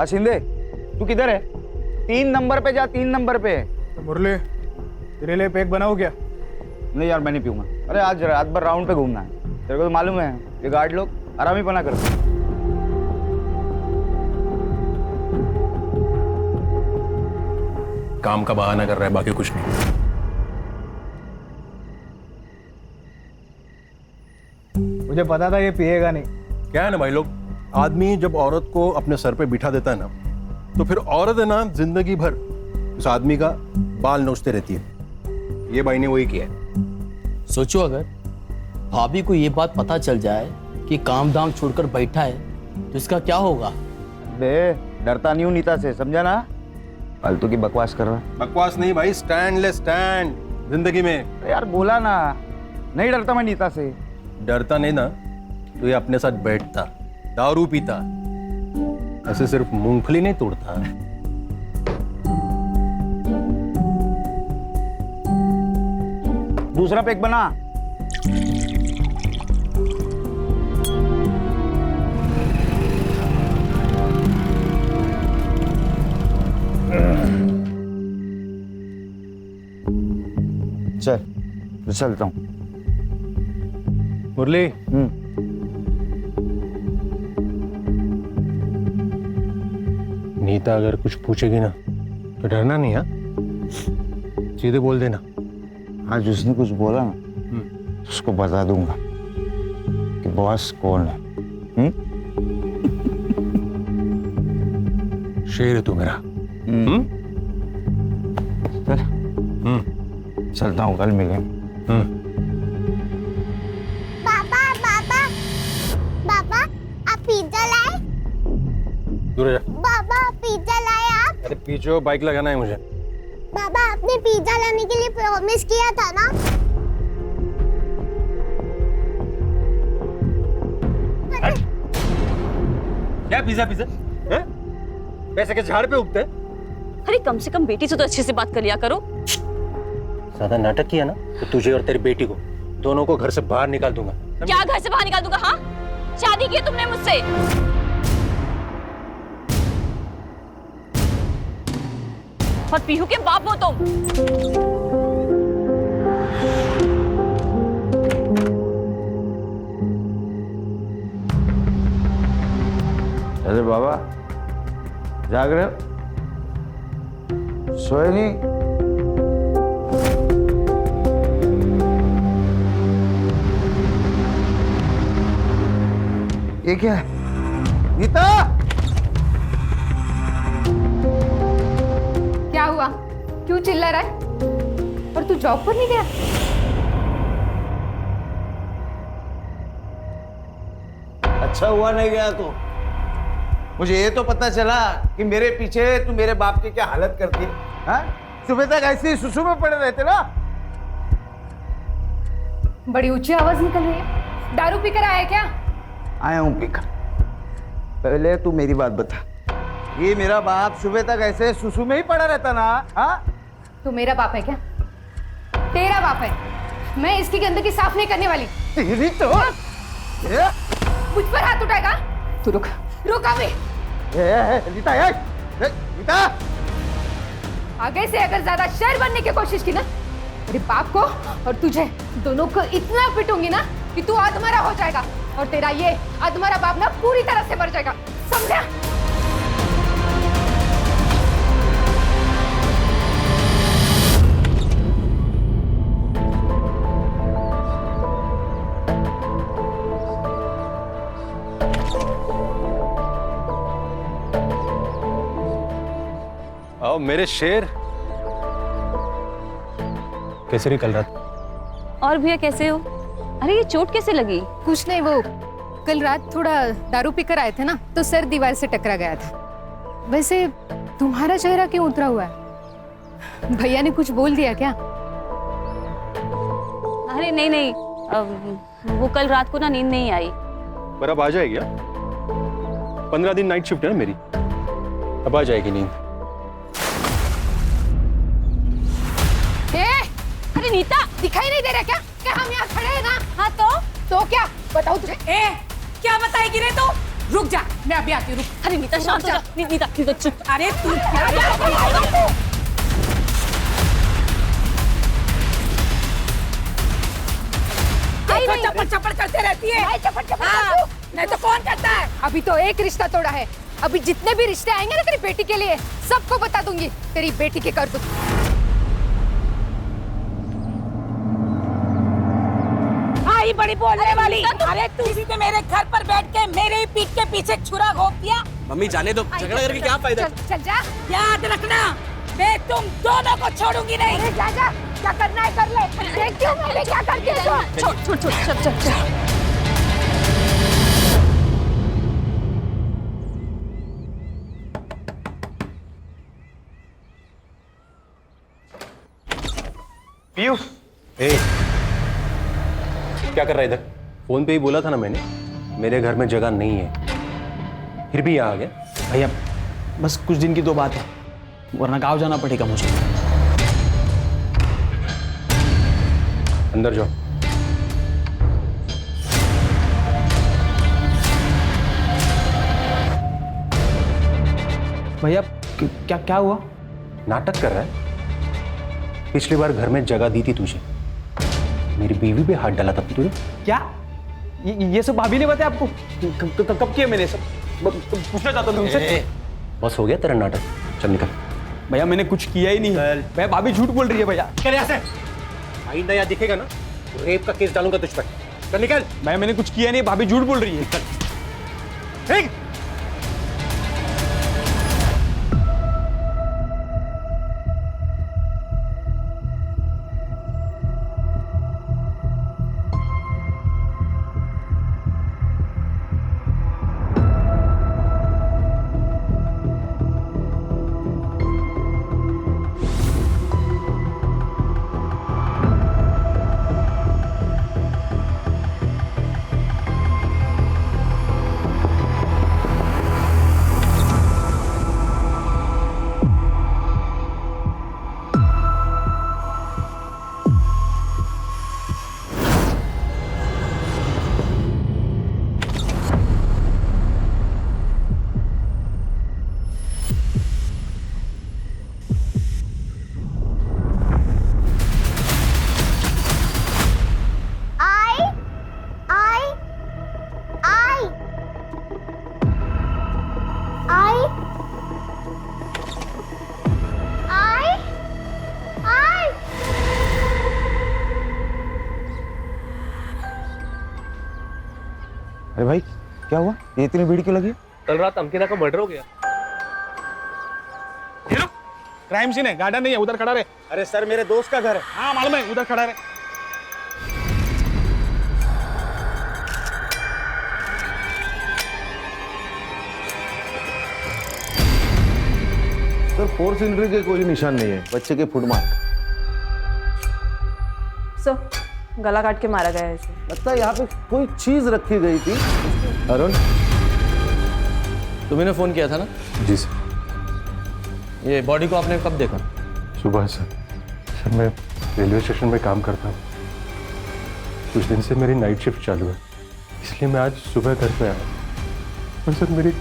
शिंदे, तू किधर है? 3 नंबर पे जा, 3 नंबर पे। तो मुरली, तेरे लिए पैक बनाऊं क्या? नहीं यार, मैं नहीं पीऊंगा। अरे आज रात भर राउंड पे घूमना है, तेरे को तो मालूम है ये गार्ड लोग आराम ही पना करते हैं। काम का बहाना कर रहा है, बाकी कुछ नहीं। मुझे पता था ये पिएगा नहीं। क्या है ना भाई लोग, आदमी जब औरत को अपने सर पे बिठा देता है ना, तो फिर औरत है ना जिंदगी भर उस आदमी का बाल नोचते रहती है। ये भाई ने वही किया है। सोचो अगर भाभी को ये बात पता चल जाए कि काम धाम छोड़कर बैठा है तो इसका क्या होगा? बे डरता नहीं हूँ नीता से, समझा ना? फालतू की बकवास कर रहा है। बकवास नहीं भाई, स्टैंड ले स्टैंड जिंदगी में। अरे यार बोला ना, नहीं डरता मैं नीता से। डरता नहीं ना तो ये अपने साथ बैठता, दारू पीता, ऐसे सिर्फ मूंगफली नहीं तोड़ता। दूसरा पैक बना। चल चलता हूँ। मुरली, नीता अगर कुछ पूछेगी ना तो डरना नहीं। हाँ, सीधे बोल देना। आज उसने कुछ बोला ना, उसको बता दूंगा कि बॉस कौन है। शेर है तू मेरा। चल चलता हूँ, कल मिलेंगे। पापा पापा पापा, आप पिज्जा लाए? दूर जा। पापा पिज्जा लाए आप? अरे पीछे बाइक लगाना है मुझे। पापा आपने पिज्जा लाने के लिए प्रॉमिस किया था ना? क्या पिज्जा पिज्जा है? पैसे के झाड़ पे उगते? अरे कम से कम बेटी से तो अच्छे से बात कर लिया करो। ज्यादा नाटक किया ना तो तुझे और तेरी बेटी को दोनों को घर से बाहर निकाल दूंगा। क्या घर से बाहर निकाल दूंगा? हाँ, शादी की है तुमने मुझसे। और पीहू के बाप हो तुम। अरे बाबा, जाग रहे हो? सोए नहीं? ये क्या है? नीता! क्या हुआ? क्यों चिल्ला रहा है? और तू जॉब पर नहीं गया? अच्छा हुआ नहीं गया तो। मुझे ये तो पता चला कि मेरे पीछे तू मेरे बाप की क्या हालत करती है। हाँ? सुबह तक ऐसे ही सुसु में पड़े रहते ना। बड़ी ऊंची आवाज निकल रही है। दारू पीकर आया है क्या? आया हूं पीकर। पहले तू मेरी बात बता, ये मेरा बाप सुबह तक ऐसे सुसु में ही पड़ा रहता ना? हाँ? तू मेरा बाप है क्या? तेरा बाप है। मैं इसकी गंदगी साफ नहीं करने वाली। तेरी तो मुझ पर हाथ उठाएगा? तू रुक, रुक अभी। नीता, नीता! आगे से अगर ज्यादा शेर बनने की कोशिश की ना, मेरे बाप को और तुझे दोनों को इतना पिटूंगी ना कि तू अधमरा हो जाएगा और तेरा ये अधमरा बाप ना पूरी तरह से मर जाएगा, समझा? आओ मेरे शेर। कैसे रही कल रात? और भैया कैसे हो? अरे ये चोट कैसे लगी? कुछ नहीं, वो कल रात थोड़ा दारू पीकर आए थे ना, तो सर दीवार से टकरा गया था। वैसे तुम्हारा चेहरा क्यों उतरा हुआ है? भैया ने कुछ बोल दिया क्या? अरे नहीं नहीं, वो कल रात को ना नींद नहीं आई। पर अब आ जाएगी। 15 दिन नाइट शिफ्ट है ना मेरी, अब आ जाएगी नींद। अरे नीता, दिखाई नहीं दे रहा क्या हम यहाँ खड़े हैं ना? हाँ तो क्या बताऊँ तुझे? क्या बताएगी रे तू? रुक जा, मैं अभी आती हूँ, रुक। अरे नीता शांत हो जा। नीता चुप। अरे तू क्या चप्पड़ चप्पड़ करते रहती है। नहीं तो कौन करता है? अभी तो एक रिश्ता तोड़ा है, अभी जितने भी रिश्ते आएंगे ना तेरी बेटी के लिए सबको बता दूंगी तेरी बेटी के कर दूं। आई बड़ी बोलने वाली। अरे तू भी तो मेरे घर पर बैठ के मेरे ही पीठ के पीछे छुरा घोंप दिया। मम्मी जाने दो, झगड़ा करके क्या फायदा? चल जा। याद रखना, मैं तुम दोनों को छोड़ूंगी नहीं। अरे जा जा, क्या करना है कर ले। देखती हूँ मैं क्या करती है। छोड़ चल। पीयू, क्या कर रहा है इधर? फोन पे ही बोला था ना मैंने, मेरे घर में जगह नहीं है, फिर भी यहाँ आ गया। भैया बस कुछ दिन की तो बात है, वरना गाँव जाना पड़ेगा मुझे। अंदर जाओ। भैया क्या हुआ? नाटक कर रहा है। पिछली बार घर में जगह दी थी तुझे, मेरी बीवी पे हाथ डाला था तूने। क्या ये सब भाभी ने बताया आपको? कब किया मैंने सब? पूछना चाहता हूँ तुमसे। बस हो गया तेरा नाटक, चल निकल। भैया मैंने कुछ किया ही नहीं। भैया भाभी झूठ बोल रही है भैया। चल यहाँ से, आइंदा यहाँ दिखेगा ना तो रेप का केस डालूंगा तुझ पर। चल निकल। भैया मैंने कुछ किया नहीं, भाभी झूठ बोल रही है। ठीक। अरे भाई क्या हुआ, ये इतनी भीड़ क्यों लगी? कल रात अंकिता का मर्डर हो गया। क्राइम सीन है, गार्डन नहीं है, उधर खड़ा रहे। अरे सर मेरे दोस्त का घर है। हाँ मालूम है, उधर खड़ा रहे। सर फोर्स इंट्री के कोई निशान नहीं है, बच्चे के फुट मार्क। सर गला काट के मारा गया है इसे। लगता है यहाँ पे कोई चीज रखी गई थी। अरुण तुम्हें फोन किया था ना? जी सर। ये बॉडी को आपने कब देखा? सुबह सर। सर मैं रेलवे स्टेशन में काम करता हूँ, कुछ दिन से मेरी नाइट शिफ्ट चालू है, इसलिए मैं आज सुबह घर पे आया। और सर मेरी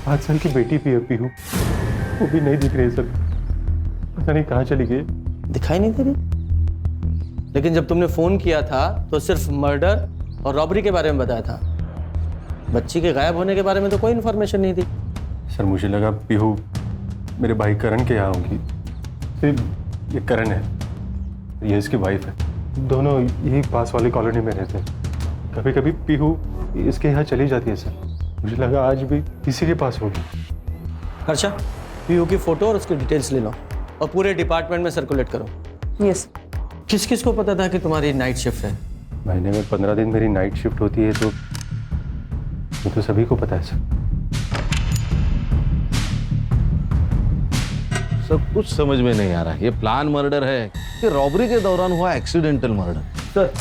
5 साल की बेटी पीहू वो भी नहीं दिख रही सर, पता नहीं कहाँ चली गई। दिखाई नहीं दे रही? लेकिन जब तुमने फोन किया था तो सिर्फ मर्डर और रॉबरी के बारे में बताया था, बच्ची के गायब होने के बारे में तो कोई इन्फॉर्मेशन नहीं थी। सर मुझे लगा पीहू मेरे भाई करण के यहाँ होंगी। ये करण है, ये इसकी वाइफ है, दोनों यही पास वाली कॉलोनी में रहते हैं। कभी कभी पीहू इसके यहाँ चली जाती है सर, मुझे लगा आज भी इसी के पास होगी। अच्छा पीयू की फोटो और उसकी डिटेल्स ले लो और पूरे डिपार्टमेंट में सर्कुलेट करो। यस। किस किस को पता था कि तुम्हारी नाइट शिफ्ट है? महीने में 15 दिन मेरी नाइट शिफ्ट होती है, तो सभी को पता है सर। सब कुछ समझ में नहीं आ रहा, ये प्लान मर्डर है कि रॉबरी के दौरान हुआ एक्सीडेंटल मर्डर? सर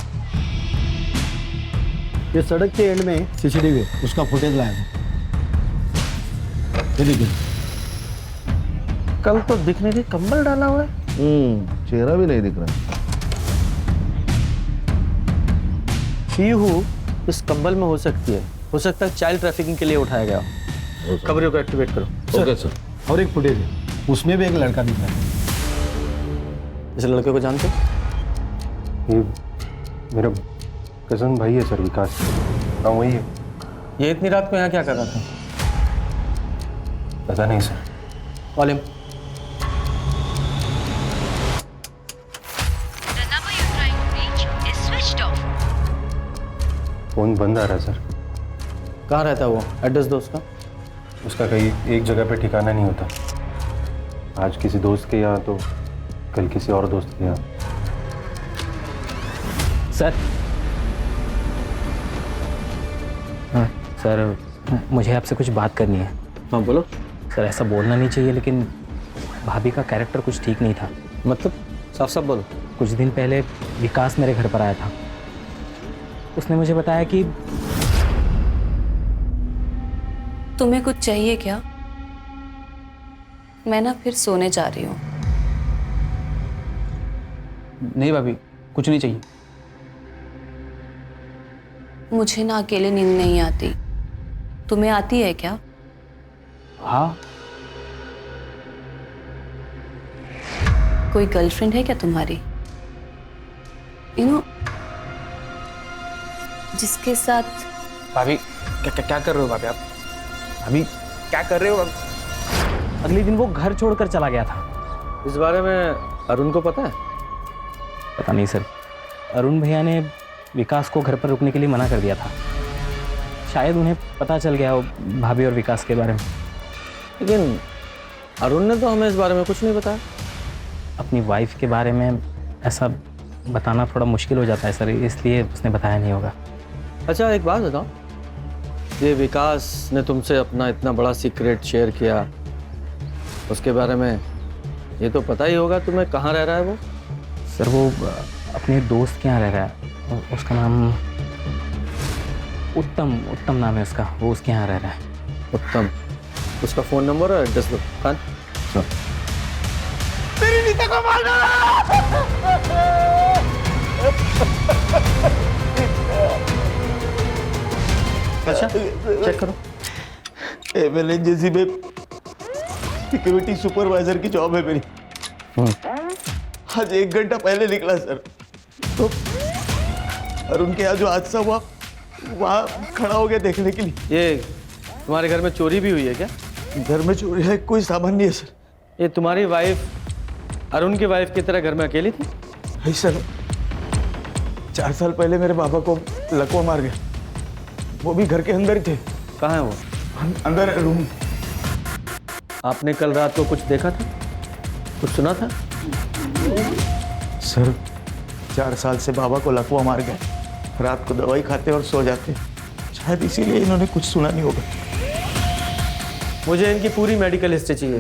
ये सड़क के एंड में सीसीटीवी है, उसका फुटेज लाया था। ये देखिए, कल तो दिखने के कंबल डाला हुआ है, चेहरा भी नहीं दिख रहा। पीहू इस कंबल में हो सकती है, हो सकता है चाइल्ड ट्रैफिकिंग के लिए उठाया गया हो। खबरों को एक्टिवेट करो। Okay sir. और एक फुटेज है, उसमें भी एक लड़का दिख रहा है। इस लड़के को जानते हो? ये मेरा कजन भाई है सर, विकास। हाँ वही है। ये इतनी रात को यहाँ क्या कर रहा था? पता नहीं सर। Call him. फोन बंद आ रहा है सर। कहाँ रहता है वो? एड्रेस दो उसका। उसका कहीं एक जगह पे ठिकाना नहीं होता। आज किसी दोस्त के यहाँ तो कल किसी और दोस्त के यहाँ। सर हाँ सर, मुझे आपसे कुछ बात करनी है। हाँ बोलो। सर ऐसा बोलना नहीं चाहिए, लेकिन भाभी का कैरेक्टर कुछ ठीक नहीं था। मतलब साफ साफ बोलो। कुछ दिन पहले विकास मेरे घर पर आया था। उसने मुझे बताया कि तुम्हें कुछ चाहिए क्या? मैं ना फिर सोने जा रही हूँ। नहीं भाभी, कुछ नहीं चाहिए। मुझे ना अकेले नींद नहीं आती। तुम्हें आती है क्या? हाँ। कोई गर्लफ्रेंड है क्या तुम्हारी? जिसके साथ। भाभी क्या कर रहे हो भाभी आप? भाभी क्या कर रहे हो? अगले दिन वो घर छोड़कर चला गया था। इस बारे में अरुण को पता है? पता नहीं सर, अरुण भैया ने विकास को घर पर रुकने के लिए मना कर दिया था। शायद उन्हें पता चल गया हो भाभी और विकास के बारे में। लेकिन अरुण ने तो हमें इस बारे में कुछ नहीं बताया। अपनी वाइफ के बारे में ऐसा बताना थोड़ा मुश्किल हो जाता है सर, इसलिए उसने बताया नहीं होगा। अच्छा एक बात बताओ, ये विकास ने तुमसे अपना इतना बड़ा सीक्रेट शेयर किया, उसके बारे में ये तो पता ही होगा तुम्हें कहाँ रह रहा है वो? सर वो अपने दोस्त के यहाँ रह रहा है। उसका नाम उत्तम नाम है उसका। वो उसके यहाँ रह रहा है। उत्तम। उसका फ़ोन नंबर और एड्रेस दो। खान मेरी नीता को मार अच्छा चेक करो। एमएलएनजेसी में सिक्योरिटी सुपरवाइजर की जॉब है मेरी। आज 1 घंटा पहले निकला सर, तो और उनके यहाँ जो हादसा हुआ वहाँ खड़ा हो गया देखने के लिए। ये तुम्हारे घर में चोरी भी हुई है क्या? घर में चोरी है? कोई सामान नहीं है सर। ये तुम्हारी वाइफ अरुण की वाइफ की तरह घर में अकेली थी? नहीं सर, 4 साल पहले मेरे पापा को लकवा मार गया। वो भी घर के अंदर ही थे। कहाँ है वो? अंदर रूम। आपने कल रात को कुछ देखा था, कुछ सुना था? सर 4 साल से बाबा को लकवा मार गया। रात को दवाई खाते और सो जाते, शायद इसीलिए इन्होंने कुछ सुना नहीं होगा। मुझे इनकी पूरी मेडिकल हिस्ट्री चाहिए।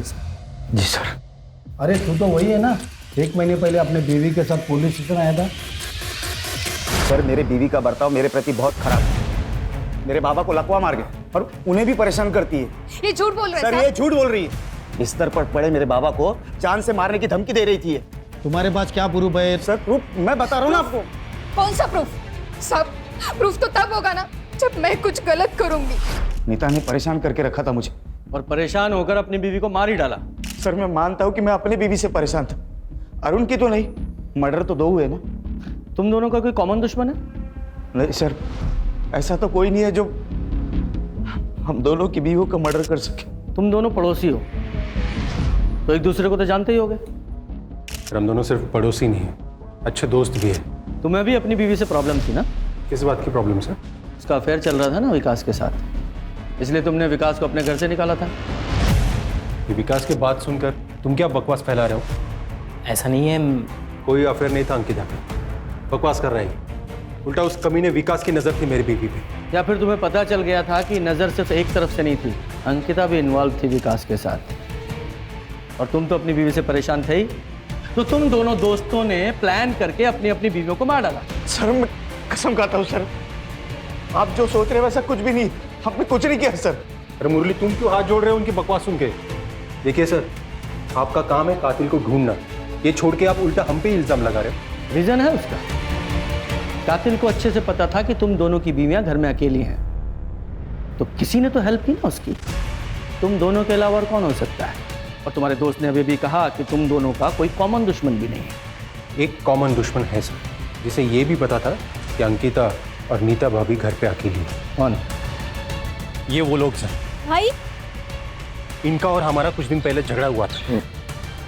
जी सर। अरे तू तो वही है ना, 1 महीने पहले अपने बीवी के साथ पुलिस स्टेशन आया था। सर मेरे बीवी का बर्ताव मेरे प्रति बहुत खराब है। मेरे बाबा को लकवा मार गए और उन्हें भी परेशान करती है। ये झूठ बोल रहे सर हैं ये झूठ बोल रही है। बिस्तर पर पड़े मेरे बाबा को जान से मारने की धमकी दे रही थी। तुम्हारे पास क्या प्रूफ है? सर प्रूफ मैं बता रहा हूँ ना आपको। कौन सा प्रूफ? सब प्रूफ तो तब होगा ना जब मैं कुछ गलत करूंगी। नीता ने परेशान करके रखा था मुझे और परेशान होकर अपनी बीवी को मार ही डाला। सर मैं मानता हूँ कि मैं अपनी बीवी से परेशान था, अरुण की तो नहीं। मर्डर तो 2 हुए ना। तुम दोनों का कोई कॉमन दुश्मन है? नहीं सर, ऐसा तो कोई नहीं है जो हम दोनों की बीवियों का मर्डर कर सके। तुम दोनों पड़ोसी हो तो एक दूसरे को तो जानते ही होगे। सर हम दोनों सिर्फ पड़ोसी नहीं हैं, अच्छे दोस्त भी हैं। तुम्हें भी अपनी बीवी से प्रॉब्लम थी ना? किस बात की प्रॉब्लम सर? उसका अफेयर चल रहा था ना विकास के साथ, इसलिए तुमने विकास को अपने घर से निकाला था। ये विकास की बात सुनकर तुम क्या बकवास फैला रहे हो? ऐसा नहीं है। कोई अफेयर नहीं था अंकिता पे, बकवास कर रहा है। उल्टा उस कमीने विकास की नजर थी मेरी बीवी पे। या फिर तुम्हें पता चल गया था कि नज़र सिर्फ एक तरफ से नहीं थी, अंकिता भी इन्वॉल्व थी विकास के साथ, और तुम तो अपनी बीवी से परेशान थे ही, तो तुम दोनों दोस्तों ने प्लान करके अपनी अपनी बीवियों को मार डाला। सर मैं कसम खाता हूँ सर, आप जो सोच रहे हैं वैसा कुछ भी नहीं। हमने कुछ नहीं किया सर। अरे मुरली तुम क्यों हाथ जोड़ रहे हो उनकी बकवास सुन के? देखिए सर, आपका काम है कातिल को ढूंढना, ये छोड़ के आप उल्टा हम पे इल्जाम लगा रहे हो। रीजन है उसका, कातिल को अच्छे से पता था कि तुम दोनों की बीवियां घर में अकेली हैं, तो किसी ने तो हेल्प की ना उसकी। तुम दोनों के अलावा और कौन हो सकता है? और तुम्हारे दोस्त ने अभी भी कहा कि तुम दोनों का कोई कॉमन दुश्मन भी नहीं है। एक कॉमन दुश्मन है सर, जिसे ये भी पता था कि अंकिता और नीता भाभी घर पे अकेली है। कौन? ये वो लोग सर। भाई इनका और हमारा कुछ दिन पहले झगड़ा हुआ था।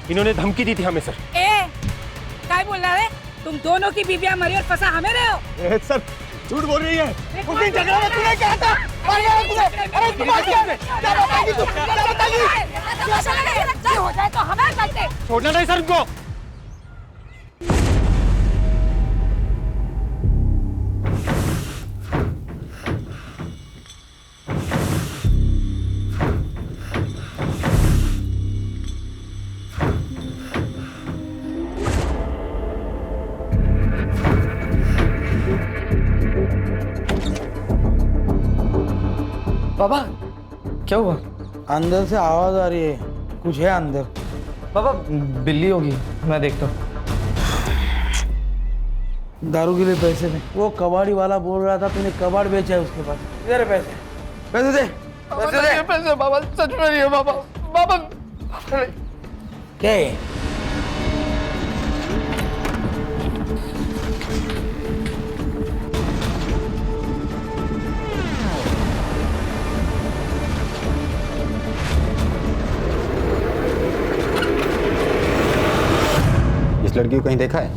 इन्होंने धमकी दी थी हमें सर। क्या बोल रहा है? तुम दोनों की बीवियां मरी और फंसा हमें रहे हो। सर झूठ बोल रही है। उस दिन झगड़ा में तूने कहा था मार गया तुझे। अरे तू मार गया। क्या बताएगी तू? क्या बताएगी? हो जाए तो हमें करते। छोड़ना नहीं सर उनको। पापा क्या हुआ? अंदर से आवाज आ रही है, कुछ है अंदर। पापा बिल्ली होगी, मैं देखता हूँ। दारू के लिए पैसे नहीं। वो कबाड़ी वाला बोल रहा था तूने कबाड़ बेचा है उसके पास। इधर है पैसे, पैसे दे, पैसे दे। पैसे बाबा सच में नहीं है बाबा। बाबा क्या है? इस लड़की को कहीं देखा है?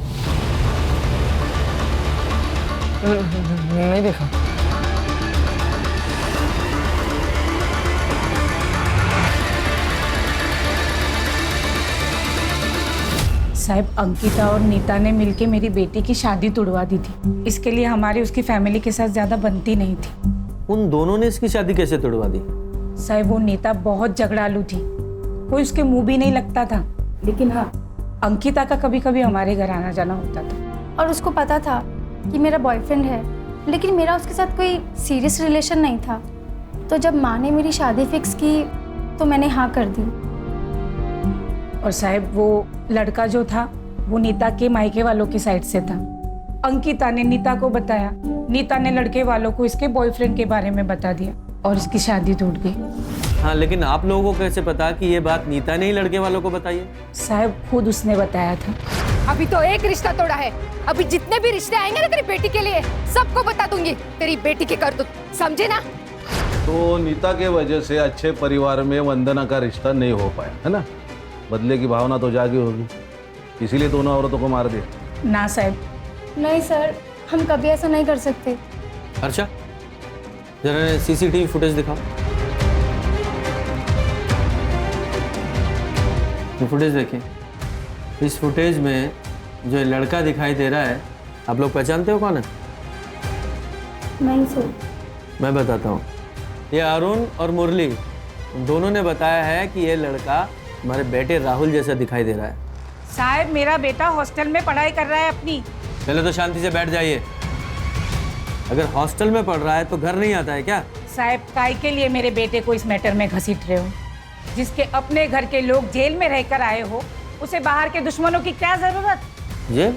नहीं देखा। साहब अंकिता और नीता ने मिलके मेरी बेटी की शादी तुड़वा दी थी। इसके लिए हमारी उसकी फैमिली के साथ ज्यादा बनती नहीं थी। उन दोनों ने इसकी शादी कैसे तोड़वा दी? साहब वो नीता बहुत झगड़ालू थी, कोई उसके मुंह भी नहीं लगता था। लेकिन हाँ, अंकिता का कभी कभी हमारे घर आना जाना होता था। और उसको पता था कि मेरा बॉयफ्रेंड है, लेकिन मेरा उसके साथ कोई सीरियस रिलेशन नहीं था। तो जब माँ ने मेरी शादी फिक्स की तो मैंने हाँ कर दी। और साहब वो लड़का जो था वो नीता के मायके वालों की साइड से था। अंकिता ने नीता को बताया, नीता ने लड़के वालों को इसके बॉयफ्रेंड के बारे में बता दिया और इसकी शादी टूट गई। हाँ, लेकिन आप लोगों को कैसे पता कि ये बात नीता ने ही लड़के वालों को बताई है? साहब खुद उसने बताया था। अभी तो एक रिश्ता तोड़ा है, अभी जितने भी रिश्ते आएंगे ना तेरी बेटी के लिए सबको बता दूंगी तेरी बेटी की करतूत, समझे ना? तो नीता के वजह से अच्छे परिवार में वंदना का रिश्ता नहीं हो पाया है ना? बदले की भावना तो जागी होगी, इसीलिए दोनों औरतों को मार दिया। ना साहब। नहीं सर, हम कभी ऐसा नहीं कर सकते। अच्छा जरा सीसीटीवी फुटेज दिखाओ। ये फुटेज देखिए। इस फुटेज में जो लड़का दिखाई दे रहा है, आप लोग पहचानते हो कौन है? नहीं सर। मैं बताता हूँ। ये अरुण और मुरली दोनों ने बताया है कि ये लड़का हमारे बेटे राहुल जैसा दिखाई दे रहा है। साहब मेरा बेटा हॉस्टल में पढ़ाई कर रहा है अपनी। पहले तो शांति से बैठ जाइए। अगर हॉस्टल में पढ़ रहा है तो घर नहीं आता है क्या? साहब काय के लिए मेरे बेटे को इस मैटर में घसीट रहे हो? जिसके अपने घर के लोग जेल में रहकर आए हो, उसे बाहर के दुश्मनों की क्या जरूरत? जेल?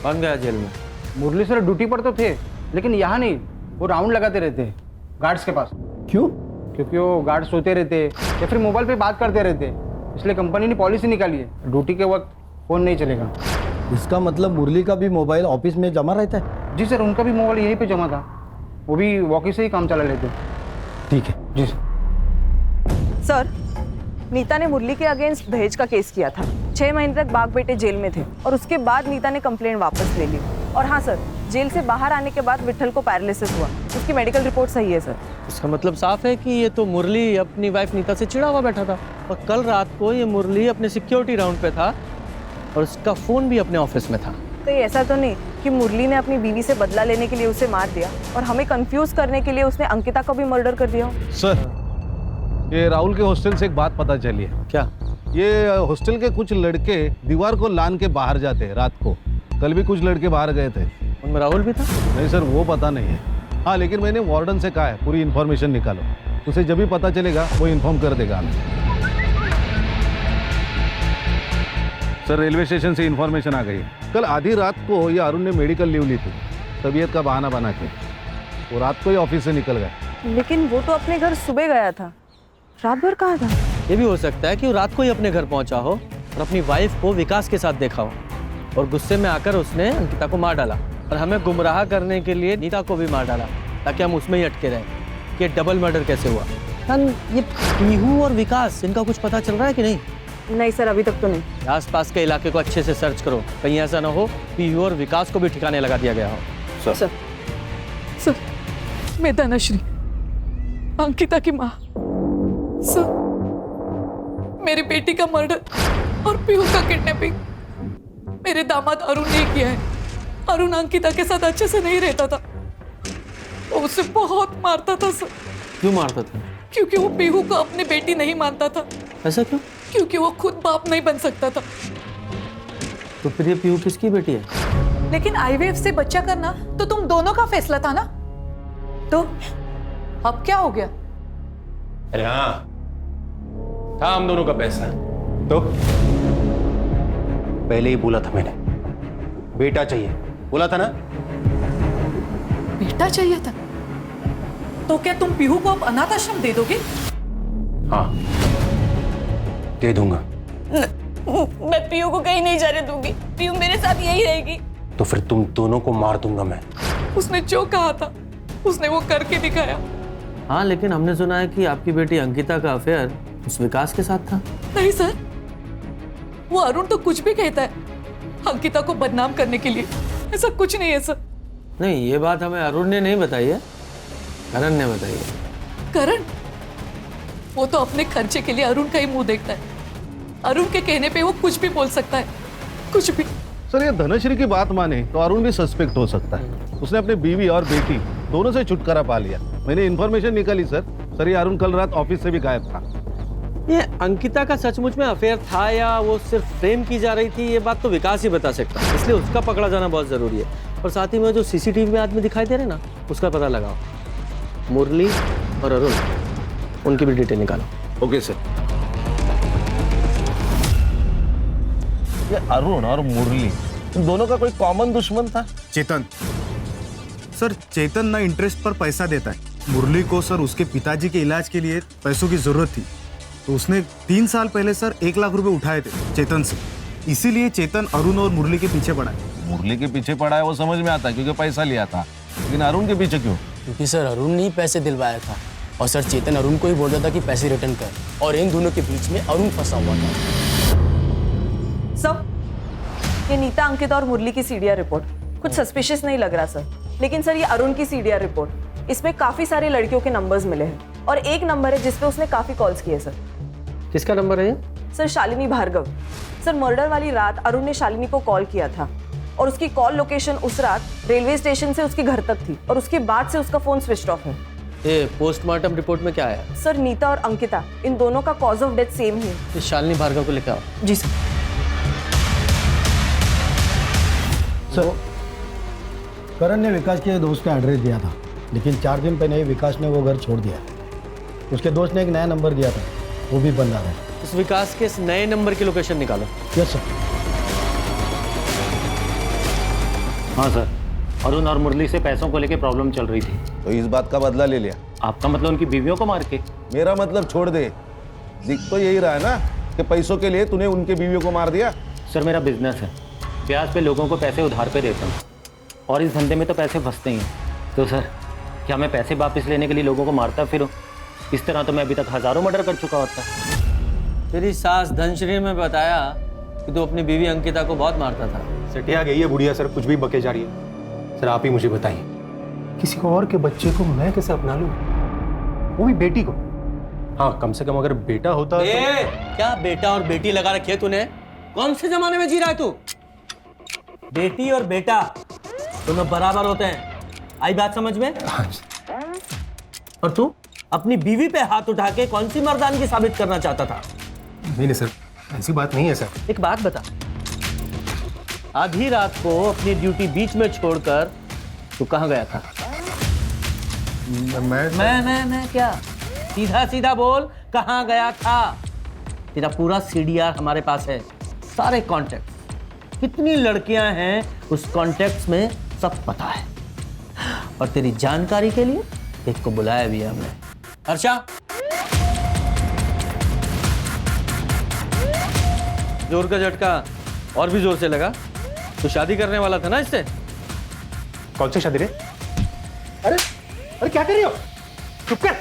कौन गया जेल में? मुरली सर ड्यूटी पर तो थे, लेकिन यहाँ नहीं, वो राउंड लगाते रहते गार्ड्स के पास। क्यों? क्योंकि वो गार्ड सोते रहते या फिर मोबाइल पे बात करते रहते, इसलिए कंपनी ने पॉलिसी निकाली है ड्यूटी के वक्त फोन नहीं चलेगा। इसका मतलब मुरली का भी मोबाइल ऑफिस में जमा रहता है? जी सर, उनका भी मोबाइल यहीं पे जमा था, वो भी वॉकी से ही काम चला लेते। ठीक है जी सर, नीता ने मुरली के अगेंस्ट दहेज का केस किया था। 6 महीने तक बाग बेटे जेल में थे और उसके बाद नीता ने कंप्लेंट वापस ले ली। और हाँ सर, जेल से बाहर आने के बाद विट्ठल को पैरालिसिस हुआ, उसकी मेडिकल रिपोर्ट सही है सर। इसका मतलब साफ है कि ये तो मुरली अपनी वाइफ नीता से चिढ़ा हुआ बैठा था, और कल रात को ये मुरली अपने सिक्योरिटी राउंड पे था और उसका फोन भी अपने ऑफिस में था। तो ये ऐसा तो नहीं कि मुरली ने अपनी बीवी से बदला लेने के लिए उसे मार दिया और हमें कंफ्यूज करने के लिए उसने अंकिता को भी मर्डर कर दिया? सर, ये राहुल के हॉस्टल से एक बात पता चली है। क्या? ये हॉस्टल के कुछ लड़के दीवार को लान के बाहर जाते हैं रात को। कल भी कुछ लड़के बाहर गए थे। उनमें राहुल भी था? नहीं सर, वो पता नहीं है। हाँ, लेकिन मैंने वार्डन से कहा है पूरी इन्फॉर्मेशन निकालो, उसे जब भी पता चलेगा वो इन्फॉर्म कर देगा हमें। सर, रेलवे स्टेशन से इन्फॉर्मेशन आ गई है। कल आधी रात को ये अरुण ने मेडिकल लीव ली थी, तबीयत का बहाना बना के। वो रात को ही ऑफिस से निकल गए। लेकिन वो तो अपने घर सुबह गया था, रात भर कहाँ था? ये भी हो सकता है कि वो रात को ही अपने घर पहुंचा हो और अपनी वाइफ को विकास के साथ देखा हो और गुस्से में आकर उसने अंकिता को मार डाला और हमें गुमराह करने के लिए नीता को भी मार डाला ताकि हम उसमें ही अटके रहें कि डबल मर्डर कैसे हुआ। ये पीहू और विकास, इनका कुछ पता चल रहा है कि नहीं? नहीं सर, अभी तक तो नहीं। आसपास के इलाके को अच्छे से सर्च करो, कहीं ऐसा ना हो पीहू और विकास को भी ठिकाने लगा दिया गया हो। सर मैं धनश्री, अंकिता की माँ। सर, मेरी बेटी का मर्डर और पीहू का किडनैपिंग मेरे दामाद अरुण ने किया है। अरुण अंकिता के साथ अच्छे से नहीं रहता था, वो उसे बहुत मारता था सर। क्यों मारता था? क्योंकि वो पीहू को अपनी बेटी नहीं मानता था। ऐसा क्यों? क्योंकि वो खुद बाप नहीं बन सकता था। तो फिर ये पीहू किसकी बेटी है? लेकिन आईवीएफ से बच्चा करना तो तुम दोनों का फैसला था ना, तो अब क्या हो गया? अरे हाँ, था हम दोनों का पैसा। तो पहले ही बोला था मैंने, बेटा चाहिए, बोला था ना। बेटा चाहिए था, तो क्या तुम पीहू को अब अनाथ आश्रम दे दोगे? हाँ, दे दूंगा। मैं पीयू को कहीं नहीं जाने दूंगी, पीयू मेरे साथ यही रहेगी। तो फिर तुम दोनों को मार दूंगा मैं। उसने जो कहा था उसने वो करके दिखाया। हाँ, लेकिन हमने सुना है कि आपकी बेटी अंकिता का अफेयर उस विकास के साथ था। नहीं सर, वो अरुण तो कुछ भी कहता है अंकिता को बदनाम करने के लिए, ऐसा कुछ नहीं है सर। नहीं, ये बात हमें अरुण ने नहीं बताई है, करण ने बताई है। करण? वो तो अपने खर्चे के लिए अरुण का ही मुंह देखता है। अरुण के कहने पे वो कुछ भी बोल सकता है, कुछ भी। सर, ये धनश्री की बात माने तो अरुण भी सस्पेक्ट हो सकता है। उसने अपनी बीवी और बेटी दोनों से छुटकारा पा लिया। मैंने इन्फॉर्मेशन निकाली सर, ये अरुण कल रात ऑफिस से भी गायब था। ये अंकिता का सचमुच में अफेयर था या वो सिर्फ प्रेम की जा रही थी, ये बात तो विकास ही बता सकता है, इसलिए उसका पकड़ा जाना बहुत जरूरी है। और साथ ही में जो सीसीटीवी में आदमी दिखाई दे रहे ना, उसका पता लगाओ। मुरली और अरुण, उनकी भी डिटेल निकालो। Okay sir. ये अरुण और मुरली, इन दोनों का कोई कॉमन दुश्मन था? चेतन सर, चेतन ना इंटरेस्ट पर पैसा देता है। मुरली को सर उसके पिताजी के इलाज के लिए पैसों की जरूरत थी, तो उसने 3 साल पहले सर 1 लाख रुपए उठाए थे चेतन से। इसीलिए चेतन अरुण और मुरली के पीछे पड़ा है। मुरली के पीछे पड़ा है वो समझ में आता है क्योंकि पैसा लिया था, लेकिन अरुण के पीछे क्यों? क्योंकि सर अरुण ने ही पैसे दिलवाया था और सर चेतन अरुण को ही बोल रहा था कि पैसे रिटर्न कर, और इन दोनों के बीच में अरुण फंसा हुआ था। सर, ये नीता, अंकिता और मुरली की सीडीआर रिपोर्ट कुछ सस्पिशियस नहीं लग रहा सर। लेकिन सर, ये अरुण की सीडीआर रिपोर्ट, इसमें काफी सारी लड़कियों के नंबर्स मिले हैं और एक नंबर है जिसपे उसने काफी कॉल्स किए सर। किसका नंबर है ये? Sir, Shalini Bhargava. Sir, murder वाली रात अरुण ने शालिनी को कॉल किया था और उसकी कॉल लोकेशन उस रात रेलवे स्टेशन से उसके घर तक थी और उसके बाद से उसका फोन स्विच ऑफ है। ये पोस्टमार्टम रिपोर्ट में क्या आया? सर, नीता और अंकिता, इन दोनों का कॉज ऑफ डेथ सेम ही है। शालिनी भार्गव को लेकर आओ। जी सर। सर, करण ने विकास के दोस्त का एड्रेस दिया था, लेकिन 4 दिन पहले ही विकास ने वो घर छोड़ दिया। उसके दोस्त ने एक नया नंबर दिया था, वो भी बंद आ रहा है। इस विकास के इस नए नंबर की लोकेशन निकालो। Yes sir. हाँ सर, अरुण और मुरली से पैसों को लेके प्रॉब्लम चल रही थी, तो इस बात का बदला ले लिया। आपका मतलब उनकी बीवियों को मार के? मेरा मतलब छोड़ दे, दिख तो यही रहा है ना कि पैसों के लिए तूने उनके बीवियों को मार दिया। सर, मेरा बिजनेस है, ब्याज पे लोगों को पैसे उधार पे देता हूँ और इस धंधे में तो पैसे फंसते ही हैं। तो सर, क्या मैं पैसे वापस लेने के लिए लोगों को मारता फिरूं? इस तरह तो मैं अभी तक हजारों मर्डर कर चुका होता। तेरी सास धनश्री में बताया कि तू अपनी बीवी अंकिता को बहुत मारता था। सटिया गई है बुढ़िया सर, कुछ भी बके जा रही है। सर, आप ही मुझे बताइए, किसी को और के बच्चे को मैं कैसे अपना लूं, वो भी बेटी को? हाँ, कम से कम अगर बेटा होता तो... क्या बेटा और बेटी लगा रखी है तूने? कौन से जमाने में जी रहा है तू? बेटी और बेटा दोनों बराबर होते हैं, आई बात समझ में? और तू अपनी बीवी पे हाथ उठा के कौन सी मर्दानगी साबित करना चाहता था? नहीं सर, ऐसी बात नहीं है सर। एक बात बता, आधी रात को अपनी ड्यूटी बीच में छोड़कर तू कहाँ गया था? मैं क्या? सीधा सीधा बोल, कहाँ गया था? तेरा पूरा सीडीआर हमारे पास है, सारे कॉन्टेक्ट, कितनी लड़कियां हैं उस कॉन्टेक्ट्स में सब पता है। और तेरी जानकारी के लिए एक को बुलाया भी है हमने। हर्षा, जोर का झटका और भी जोर से लगा। तो शादी करने वाला था ना इससे? कौन सी शादी रे? अरे क्या कर रही हो? चुप कर।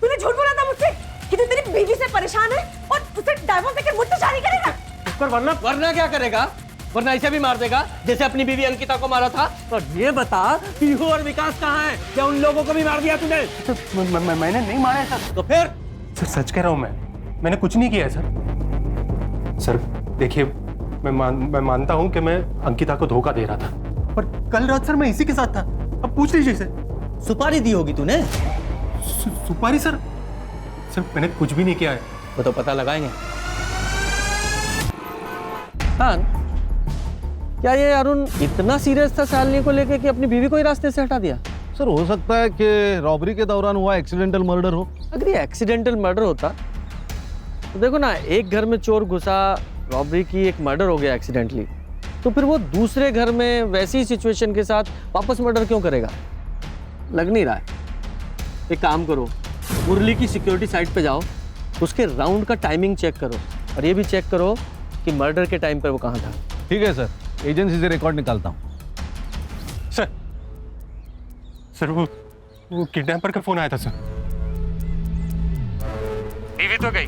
तूने झूठ बोला था मुझसे कि तू तेरी बीवी से परेशान है और उसे डाइवोर्स देकर मुझसे शादी करेगा। चुप कर, वरना क्या करेगा? वरना इसे भी मार देगा जैसे अपनी बीवी अंकिता को मारा था। और ये बता, पीहू और विकास कहाँ हैं? क्या उन लोगों को भी मार दिया तूने? मैंने नहीं मारा है सर। तो फिर? सर सच कह रहा हूँ मैंने कुछ नहीं किया है सर। सर देखिए, मैं मानता हूँ कि मैं अंकिता को धोखा दे रहा था, पर कल रात सर मैं इसी के साथ था। अब पूछ लीजिए इसे। सुपारी दी होगी तूने? सुपारी सर मैंने कुछ भी नहीं किया है। वो तो पता लगाएंगे। हाँ, क्या ये अरुण इतना सीरियस था शालिनी को लेके कि अपनी बीवी को ही रास्ते से हटा दिया? सर हो सकता है कि रॉबरी के दौरान हुआ एक्सीडेंटल मर्डर हो। अगर ये एक्सीडेंटल मर्डर होता तो देखो ना, एक घर में चोर घुसा, रॉबरी की, एक मर्डर हो गया एक्सीडेंटली, तो फिर वो दूसरे घर में वैसी सिचुएशन के साथ वापस मर्डर क्यों करेगा? लग नहीं रहा है। एक काम करो, मुरली की सिक्योरिटी साइट पे जाओ, उसके राउंड का टाइमिंग चेक करो और ये भी चेक करो कि मर्डर के टाइम पर वो कहाँ था। ठीक है सर, एजेंसी से रिकॉर्ड निकालता हूँ। सर वो किडनैपर का फोन आया था सर। बीवी तो गई,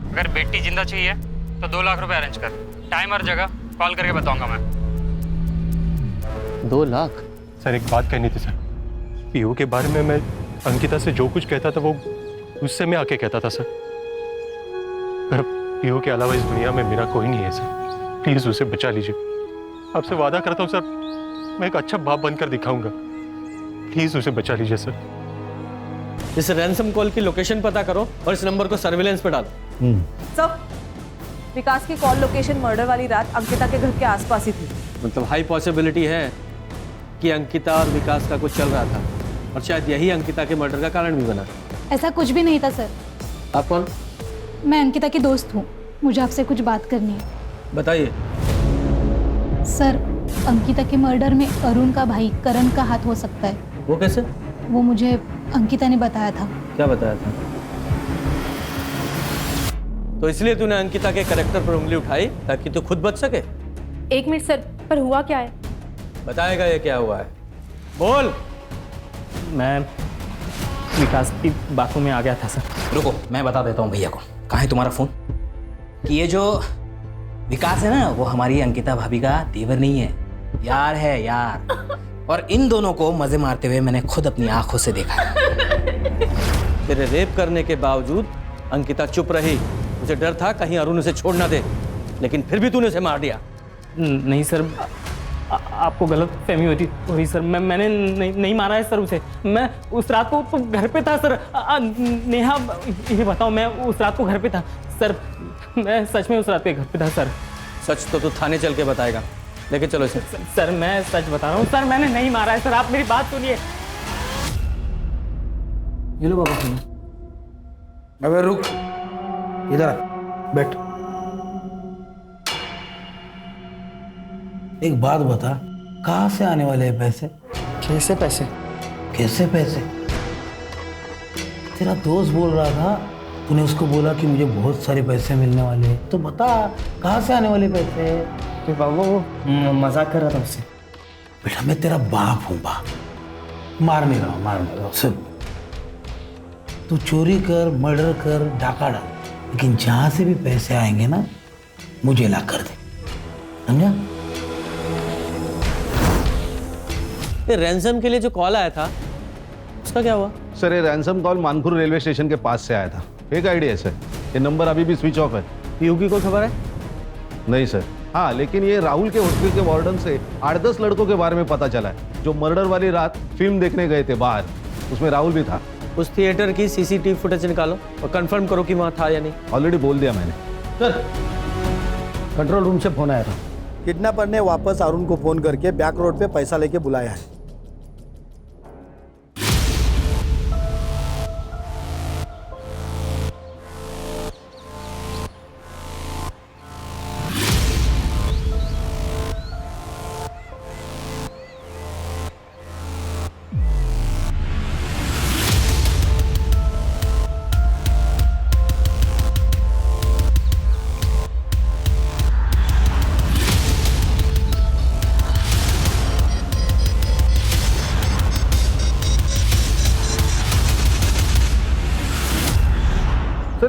अगर बेटी जिंदा चाहिए तो 2 लाख रुपए अरेंज कर। टाइम और जगह कॉल करके बताऊंगा मैं। 2 लाख? सर एक बात कहनी थी सर। पीहू के बारे में मैं अंकिता से जो कुछ कहता था वो उससे मैं आके कहता था सर। पर पीहू के अलावा इस दुनिया में मेरा कोई नहीं है सर। प्लीज उसे बचा लीजिए। आपसे वादा करता हूँ सर, मैं एक अच्छा बाप बनकर दिखाऊंगा। प्लीज उसे बचा लीजिए सर। इस रैंसम कॉल की लोकेशन पता करो और इस नंबर को सर्विलेंस पे डालो। सर, विकास की कॉल लोकेशन मर्डर वाली रात अंकिता के घर के आसपास ही थी। मतलब हाई पॉसिबिलिटी है कि अंकिता और विकास का कुछ चल रहा था और शायद यही अंकिता के मर्डर का कारण भी बना। ऐसा कुछ भी नहीं था सर। आप कौन? मैं अंकिता की दोस्त हूँ, मुझे आपसे कुछ बात करनी है। बताइए। सर, अंकिता के मर्डर में अरुण का भाई करण का हाथ हो सकता है। वो कैसे? वो मुझे अंकिता ने बताया था। क्या बताया था? तो इसलिए तूने अंकिता के कैरेक्टर पर उंगली उठाई ताकि तू खुद बच सके? 1 मिनट सर, पर हुआ क्या है? बताएगा ये क्या हुआ है? बोल। मैं विकास की बातों में आ गया था सर। रुको, मैं बता देता हूँ भैया को। कहाँ है तुम्हारा फोन? कि ये जो विकास है ना, वो हमारी अंकिता भाभी का देवर नहीं है, यार है यार। और इन दोनों को मजे मारते हुए मैंने खुद अपनी आंखों से देखा है। तेरे रेप करने के बावजूद अंकिता चुप रही। मुझे डर था कहीं अरुण उसे छोड़ ना दे, लेकिन फिर भी तूने उसे मार दिया। नहीं सर, आपको गलत फहमी हो रही सर। मैंने नहीं मारा है सर उसे। मैं उस रात को तो घर पे था सर। नेहा, ये बताओ, मैं उस रात को घर पे था सर। मैं सच में उस रात पे घर पे था सर। सच तो तू थाने चल के बताएगा, लेके चलो इसे। सर मैं सच बता रहा हूँ सर, मैंने नहीं मारा है सर। आप मेरी बात सुनिए। ये लो बाबा सुनो। अबे रुक, इधर आ, बैठ। एक बात बता, कहाँ से आने वाले हैं पैसे? कैसे पैसे? कैसे पैसे? तेरा दोस्त बोल रहा था, तूने उसको बोला कि मुझे बहुत सारे पैसे मिलने वाले हैं, तो बता कहाँ से आने वाले पैसे? तो बाबा वो मजाक कर रहा था उससे। बेटा मैं तेरा बाप हूँ, बाप। मार नहीं रहा हूँ। सुन, तू चोरी कर, मर्डर कर, डाका डाल, लेकिन जहाँ से भी पैसे आएंगे ना, मुझे ला कर दे, समझा? ये रैंसम के लिए जो कॉल आया था उसका क्या हुआ? सर ये ransom call Manpur railway station के पास से आया था। फेक आईडी है सर, ये नंबर अभी भी स्विच ऑफ है। पीयू की कोई खबर है? नहीं सर। हाँ, लेकिन ये राहुल के हॉस्टल के वार्डन से 8-10 लड़कों के बारे में पता चला है जो मर्डर वाली रात फिल्म देखने गए थे बाहर। उसमें राहुल भी था। उस थिएटर की सीसीटीवी फुटेज निकालो और कंफर्म करो कि वहाँ था या नहीं। ऑलरेडी बोल दिया मैंने। सर, कंट्रोल रूम से फोन आया था। किडनैपर ने वापस अरुण को फोन करके बैक रोड पे पैसा लेके बुलाया है।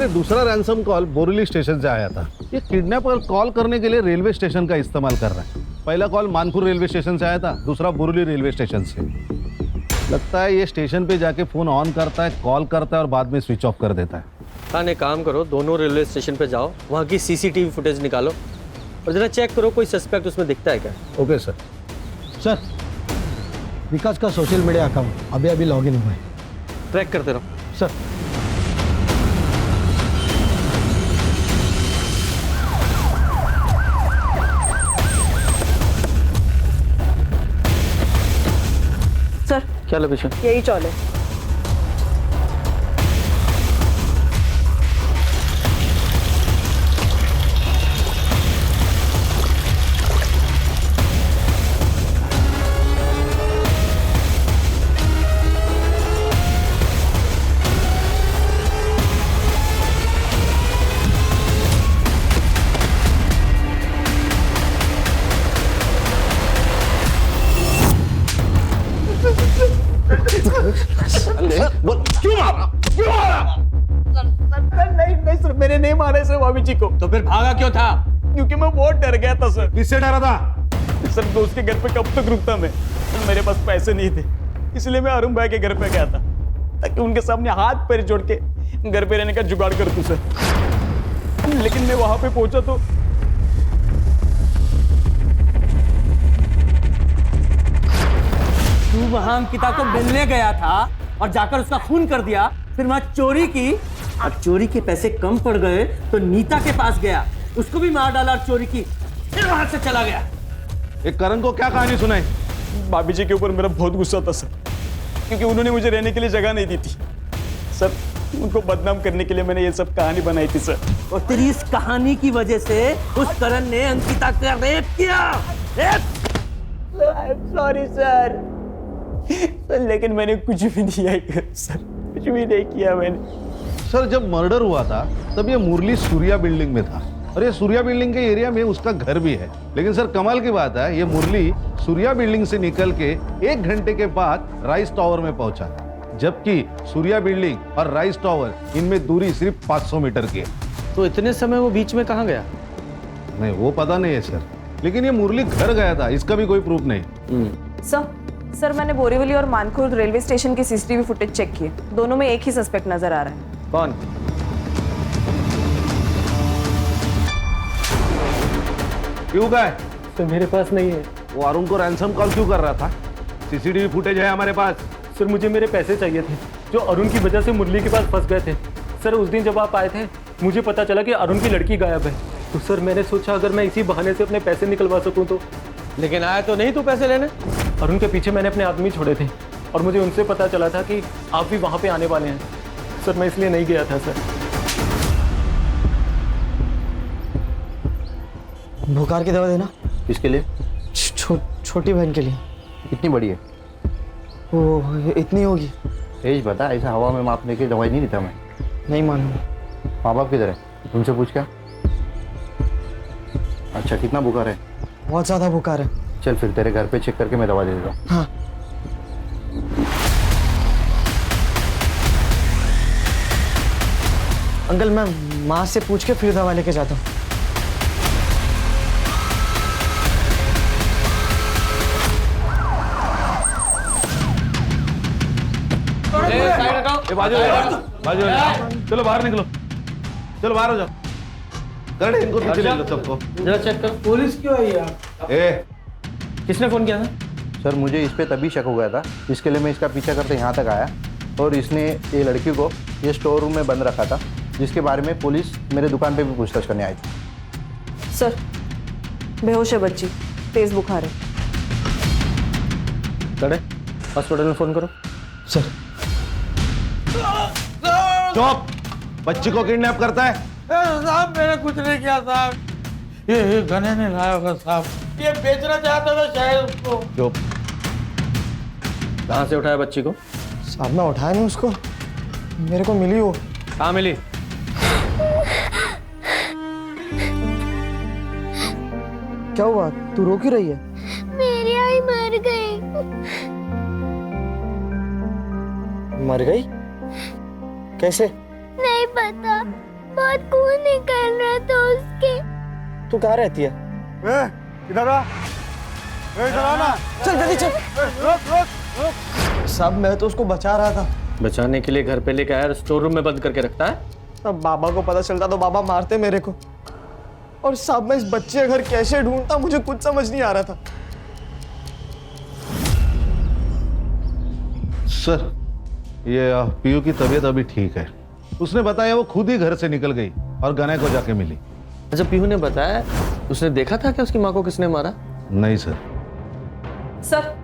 ये दूसरा रैंसम कॉल बोरीली स्टेशन से आया था। ये किडनैपर कॉल करने के लिए रेलवे स्टेशन का इस्तेमाल कर रहा है। पहला कॉल मानपुर रेलवे स्टेशन से आया था, दूसरा बोरीली रेलवे स्टेशन से। लगता है ये स्टेशन पे जाके फोन ऑन करता है, कॉल करता है और बाद में स्विच ऑफ कर देता है। खान एक काम करो, दोनों रेलवे स्टेशन पे जाओ, वहाँ की सीसीटीवी फुटेज निकालो और जरा चेक करो कोई सस्पेक्ट उसमें दिखता है क्या। Okay sir. सर, विकास का सोशल मीडिया अकाउंट अभी अभी लॉगिन हुआ है। ट्रैक करते रहो सर। सर क्या लोकेशन? यही चौल है। क्यों मारा? क्यों मारा? नहीं सर, मैंने नहीं मारा सर भाभी जी को। तो फिर भागा क्यों था? क्योंकि मैं बहुत डर गया था सर। किससे डरा था? सर दोस्त के घर पे कब तक रुकता मैं? मेरे पास पैसे नहीं थे, इसलिए मैं अरुण भाई के घर पे गया था ताकि उनके सामने हाथ पैर जोड़ के घर पे रहने का जुगाड़ कर दूं सर। लेकिन मैं वहां पे पहुंचा तो तू वहां अंकिता को मिलने गया था और जाकर उसका खून कर दिया, फिर वहां चोरी की और चोरी के पैसे कम पड़ गए तो नीता के पास गया, उसको भी मार डाला और चोरी की, फिर वहां से चला गया। एक करण को क्या कहानी सुनाई? भाभी जी के ऊपर मेरा बहुत गुस्सा था सर, क्योंकि उन्होंने मुझे रहने के लिए जगह नहीं दी थी सर। उनको बदनाम करने के लिए मैंने ये सब कहानी बनाई थी सर। और तेरी इस कहानी की वजह से उस करण ने अंकिता का रेप किया। सॉरी सर, लेकिन मैंने कुछ भी नहीं किया सर, कुछ भी नहीं किया मैंने। सर जब मर्डर हुआ था तब ये मुरली सूर्या बिल्डिंग में था और ये सूर्या बिल्डिंग के एरिया में उसका घर भी है। लेकिन सर कमाल की बात है, ये मुरली सूर्या बिल्डिंग से निकल के 1 घंटे के बाद राइस टावर में पहुंचा, जबकि सूर्या बिल्डिंग और राइस टावर इनमें दूरी सिर्फ 500 मीटर की है। तो इतने समय वो बीच में कहाँ गया? नहीं वो पता नहीं है सर, लेकिन ये मुरली घर गया था, इसका भी कोई प्रूफ नहीं। सर मैंने बोरीवली और मानकुर रेलवे स्टेशन की सीसीटीवी फुटेज चेक किए, दोनों में एक ही सस्पेक्ट नजर आ रहा है। कौन? क्यों का है? सर मेरे पास नहीं है। वो अरुण को रैंसम कॉल क्यों कर रहा था? सीसीटीवी फुटेज है हमारे पास। सर मुझे मेरे पैसे चाहिए थे जो अरुण की वजह से मुरली के पास फंस गए थे। सर उस दिन जब आप आए थे मुझे पता चला कि अरुण की लड़की गायब है, तो सर मैंने सोचा अगर मैं इसी बहाने से अपने पैसे निकलवा सकूं तो। लेकिन आया तो नहीं तू पैसे लेने? अरुण के पीछे मैंने अपने आदमी छोड़े थे और मुझे उनसे पता चला था कि आप भी वहाँ पे आने वाले हैं सर, मैं इसलिए नहीं गया था सर। बुखार की दवा देना। किसके लिए? छोटी बहन के लिए। कितनी बड़ी है? वो इतनी होगी। एज बता, ऐसा हवा में मापने की दवाई नहीं देता मैं। नहीं मालूम। माँ बाप किधर है? तुमसे पूछ क्या? अच्छा कितना बुखार है? बहुत ज़्यादा बुखार है। चल फिर तेरे घर पे चेक करके मैं दवा दे देता हूँ। हाँ। अंकल मैं माँ से पूछ के फिर दवा लेके जाता हूँ। चलो बाहर निकलो, चलो बाहर हो जाओ। कर इनको पीछे ले लो सबको। जरा चेक करो। पुलिस क्यों आई यार? किसने फोन किया था? सर मुझे इस पे तभी शक हो गया था, इसके लिए मैं इसका पीछा करते यहाँ तक आया और इसने ये लड़की को ये स्टोर रूम में बंद रखा था, जिसके बारे में पुलिस मेरे दुकान पे भी पूछताछ करने आई थी। सर बेहोश है बच्ची, तेज बुखार है। चढ़े हॉस्पिटल में फोन करो। सर चुप! बच्ची को किडनैप करता है? साहब मैंने कुछ नहीं किया साहब, ये गने ने लाया होगा साहब, ये बेचना चाहता था शायद उसको। चुप! कहाँ से उठाया बच्ची को? साहब मैं उठाया नहीं उसको, मेरे को मिली वो। कहाँ मिली? क्या हुआ, तू रो क्यों रही है? मेरी आई मर गई। मर गई? कैसे? नहीं पता, बहुत खून निकल रहा था उसके। तू कहाँ रहती है? इधर आ, इधर आना। चल जल्दी चल। रुक। सब मैं तो उसको बचा रहा था। बचाने के लिए घर पे लेके आया और स्टोर रूम में बंद करके रखता है। अब बाबा को पता चलता तो बाबा मारते मेरे को। और साहब मैं इस बच्चे का घर कैसे ढूंढता, मुझे कुछ समझ नहीं आ रहा था। सर, ये पीयू की तबीयत अभी ठीक है। उसने बताया वो खुद ही घर से निकल गई और गने को जाके मिली। अच्छा, पीहू ने बताया उसने देखा था कि उसकी माँ को किसने मारा? नहीं सर। सर,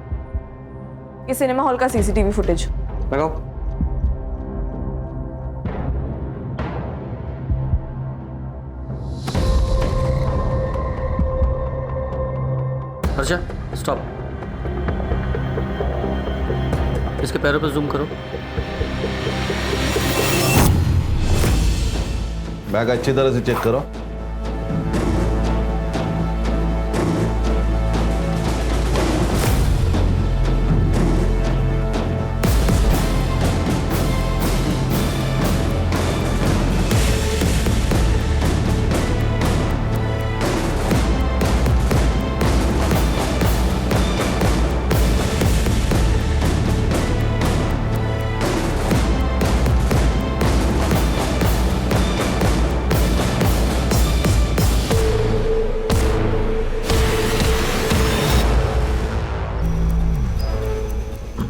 ये सिनेमा हॉल का सीसीटीवी फुटेज लगाओ। हर्षा, स्टॉप। इसके पैरों पर जूम करो। बैग अच्छी तरह से चेक करो।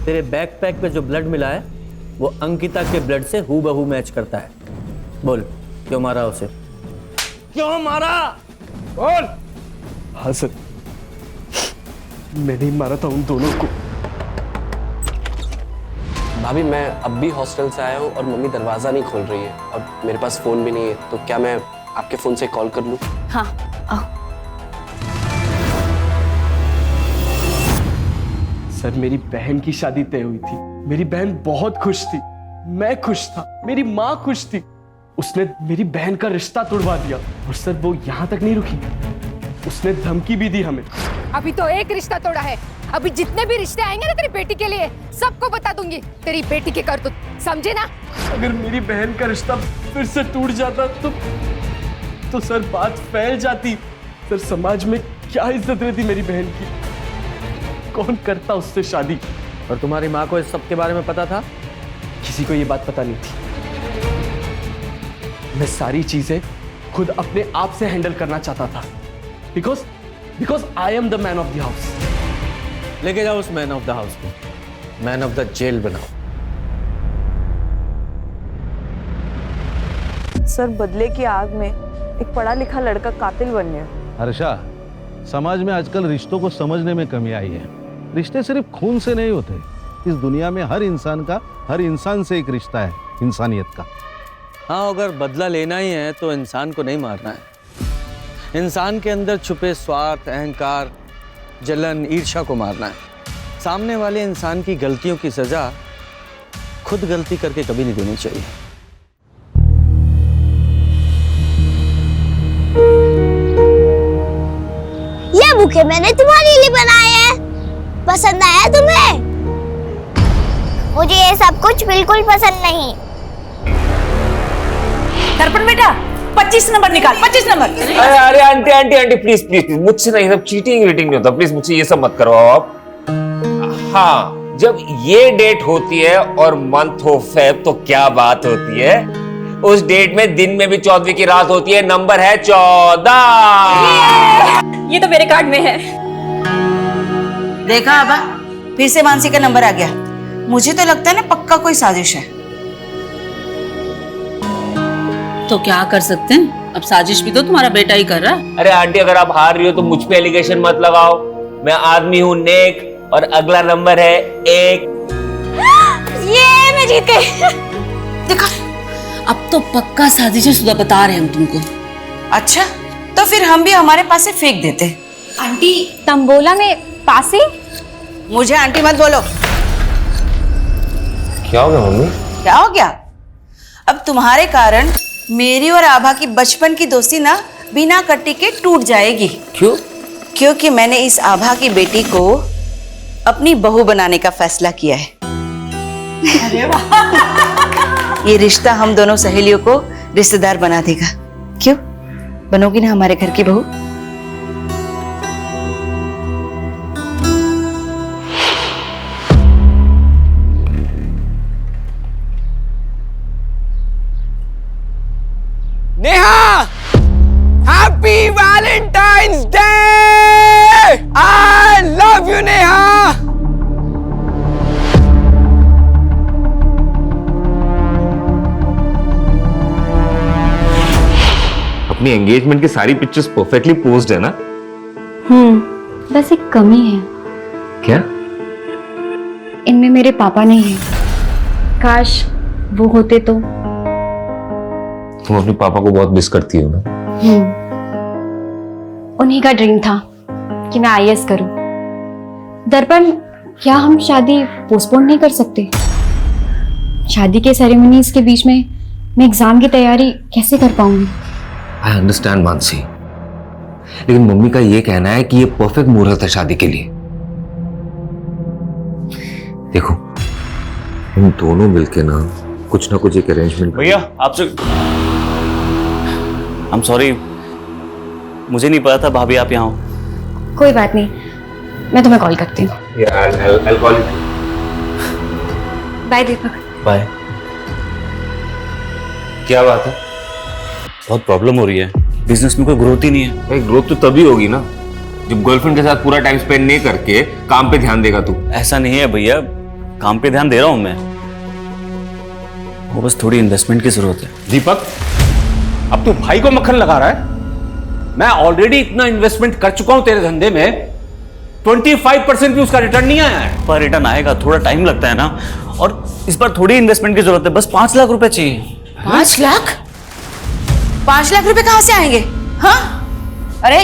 तेरे बैकपैक पे जो ब्लड मिला है वो अंकिता के ब्लड से हूबहू मैच करता है। बोल, क्यों मारा उसे? क्यों मारा? बोल। हाँ सर, मैंने ही मारा था उन दोनों को। भाभी, मैं अब भी हॉस्टल से आया हूँ और मम्मी दरवाजा नहीं खोल रही है और मेरे पास फोन भी नहीं है, तो क्या मैं आपके फोन से कॉल कर लूँ? हाँ, आओ। सर, मेरी बहन की शादी तय हुई थी। मेरी बहन बहुत खुश थी, मैं खुश था, मेरी माँ खुश थी। उसने मेरी बहन का रिश्ता तोड़वा दिया। और सर, वो यहाँ तक नहीं रुकी, उसने धमकी भी दी हमें। अभी तो एक रिश्ता तोड़ा है, अभी जितने भी रिश्ते आएंगे ना तेरी बेटी के लिए सबको बता दूंगी तेरी बेटी के करतूत, समझे ना? अगर मेरी बहन का रिश्ता फिर से टूट जाता तो सर बात फैल जाती। सर, समाज में क्या इज्जत रहती मेरी बहन की? कौन करता उससे शादी? और तुम्हारी माँ को इस सब के बारे में पता था? किसी को ये बात पता नहीं थी। मैं सारी चीजें खुद अपने आप से हैंडल करना चाहता था। Because I am the man of the house. लेके जाओ उस मैन ऑफ द हाउस को, मैन ऑफ द जेल बनाओ। सर, बदले की आग में एक पढ़ा लिखा लड़का कातिल बन गया। हर्षा, समाज में आजकल रिश्तों को समझने में कमी आई है। रिश्ते सिर्फ खून से नहीं होते। इस दुनिया में हर इंसान से एक रिश्ता है, इंसानियत का। हाँ, अगर बदला लेना ही है तो इंसान को नहीं मारना है। इंसान के अंदर छुपे स्वार्थ, अहंकार, जलन, ईर्ष्या को मारना है। सामने वाले इंसान की गलतियों की सजा खुद गलती करके कभी नहीं देनी चाहिए। ये बुके मैंने तुम्हारे लिए बनाए हैं, पसंद आया तुम्हें? मुझे ये सब कुछ बिल्कुल पसंद नहीं। दर्पण बेटा, 25 नंबर निकाल, 25 नंबर। अरे aunty aunty aunty please please please, मुझसे नहीं, सब चीटिंग वीटिंग नहीं होता। प्लीज मुझसे ये सब मत करवाओ आप। हाँ, जब ये डेट होती है और मंथ ऑफ फेब तो क्या बात होती है। उस डेट में दिन में भी 14वीं की रात होती है। नंबर है 14। ये तो मेरे कार्ड में है। देखा आबा, फिर से मानसी का नंबर आ गया। मुझे तो लगता है ना पक्का कोई साजिश है। तो क्या कर सकते हैं, अब साजिश भी तो तुम्हारा बेटा ही कर रहा है। अरे आंटी, अगर आप हार रही हो तो मुझ पे एलिगेशन मत लगाओ। मैं आदमी हूँ नेक और अगला नंबर है 1। ये मैं जीत गई। देखा, अब तो पक्का साजिश शुदा बता रहे हैं हम तुमको। अच्छा, तो फिर हम भी हमारे पास से फेंक देते। आंटी, तंबोला में पासे? मुझे आंटी मत बोलो। क्या हो गया मम्मी? क्या हो गया? अब तुम्हारे कारण मेरी और आभा की बचपन की दोस्ती ना बिना कट्टी के टूट जाएगी। क्यों? क्योंकि मैंने इस आभा की बेटी को अपनी बहू बनाने का फैसला किया है। अरे वाह। ये रिश्ता हम दोनों सहेलियों को रिश्तेदार बना देगा। क्यों, बनोगी ना हमारे घर की बहू? Neha, happy Valentine's day! I love you Neha. अपनी एंगेजमेंट की सारी पिक्चर्स परफेक्टली पोज्ड है ना? बस एक कमी है, क्या? इनमें मेरे पापा नहीं है। काश वो होते तो। तुम अपने पापा को बहुत मिस करती हो ना? उन्हीं का ड्रीम था कि मैं आईएएस करूं। दर्पण, क्या हम शादी पोस्टपोन नहीं कर सकते? शादी के सेरेमनीज के बीच में मैं एग्जाम की तैयारी कैसे कर पाऊंगी? आई अंडरस्टैंड मानसी, लेकिन मम्मी का ये कहना है कि ये परफेक्ट मुहूर्त है शादी के लिए। देखो, हम दोनों मिलके ना कुछ एक अरेंजमेंट। भैया आपसे आई एम सॉरी, मुझे नहीं पता था भाभी आप यहाँ हो। कोई बात नहीं, मैं तुम्हें कॉल करती हूँ। बाय दीपक। बाय। क्या बात है? बहुत प्रॉब्लम हो रही है, बिजनेस में कोई ग्रोथ ही नहीं है। भाई ग्रोथ तो तभी होगी ना जब गर्लफ्रेंड के साथ पूरा टाइम स्पेंड नहीं करके काम पे ध्यान देगा तू। ऐसा नहीं है भैया, काम पे ध्यान दे रहा हूं मैं, वो बस थोड़ी इन्वेस्टमेंट की जरूरत है। दीपक, अब तू भाई को मक्खन लगा रहा है? मैं ऑलरेडी इतना इन्वेस्टमेंट कर चुका हूं तेरे धंधे में, 25% भी उसका रिटर्न नहीं आया है। पर रिटर्न आएगा, थोड़ा टाइम लगता है ना, और इस बार थोड़ी इन्वेस्टमेंट की जरूरत है, बस 5 लाख रुपए चाहिए। 5 लाख? 5 लाख रुपए कहाँ से आएंगे? हाँ, अरे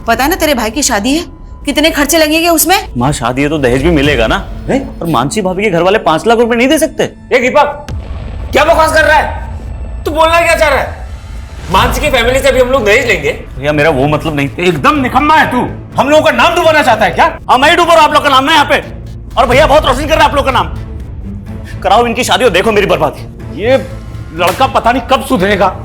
पता है ना तेरे भाई की शादी है, कितने खर्चे लगेंगे उसमें? माँ शादी है तो दहेज भी मिलेगा ना, और मानसी भाभी के घर वाले 5 लाख रुपए नहीं दे सकते। ये दीपक क्या बकवास कर रहा है? तू बोलना क्या चाह रहा है? मानसी की फैमिली से भी हम लोग दहेज लेंगे? भैया मेरा वो मतलब नहीं। एकदम निकम्मा है तू, हम लोगों का नाम डुबाना चाहता है क्या? हाँ मैं ही डूब रहा हूं आप लोग का नाम ना यहाँ पे, और भैया बहुत रोशन कर रहा है आप लोग का नाम। कराओ इनकी शादी और देखो मेरी बर्बादी। ये लड़का पता नहीं कब सुधरेगा।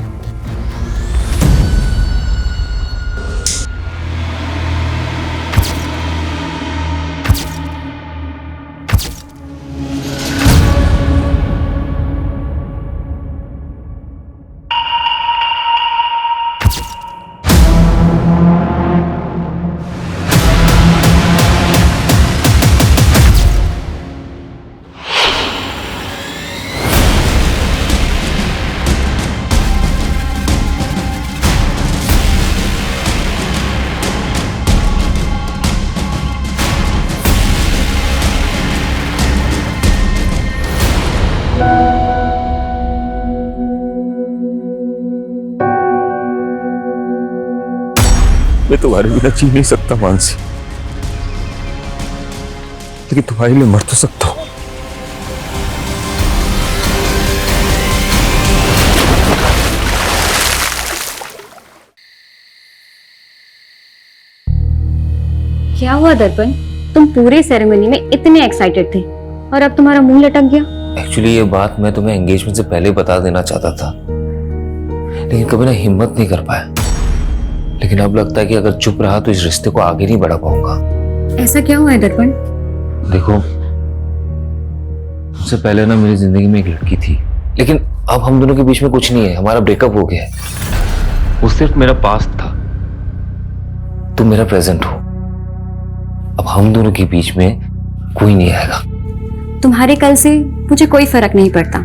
मैं तुम्हारे बिना जी नहीं सकता मानसी, लेकिन तुम्हारे लिए मर तो सकता हूं। क्या हुआ दर्पण, तुम पूरे सेरेमनी में इतने एक्साइटेड थे और अब तुम्हारा मुंह लटक गया। एक्चुअली ये बात मैं तुम्हें एंगेजमेंट से पहले बता देना चाहता था, लेकिन कभी ना हिम्मत नहीं कर पाया। लेकिन अब लगता है कि अगर चुप रहा तो इस रिश्ते को आगे नहीं बढ़ा पाऊंगा। ऐसा क्या हुआ है दर्पण? देखो, उससे पहले ना मेरी जिंदगी में एक लड़की थी, लेकिन अब हम दोनों के बीच में कुछ नहीं है, हमारा ब्रेकअप हो गया है। वो सिर्फ मेरा पास्ट था, तुम मेरा प्रेजेंट हो। अब हम दोनों के बीच में कोई नहीं आएगा। तुम्हारे कल से मुझे कोई फर्क नहीं पड़ता,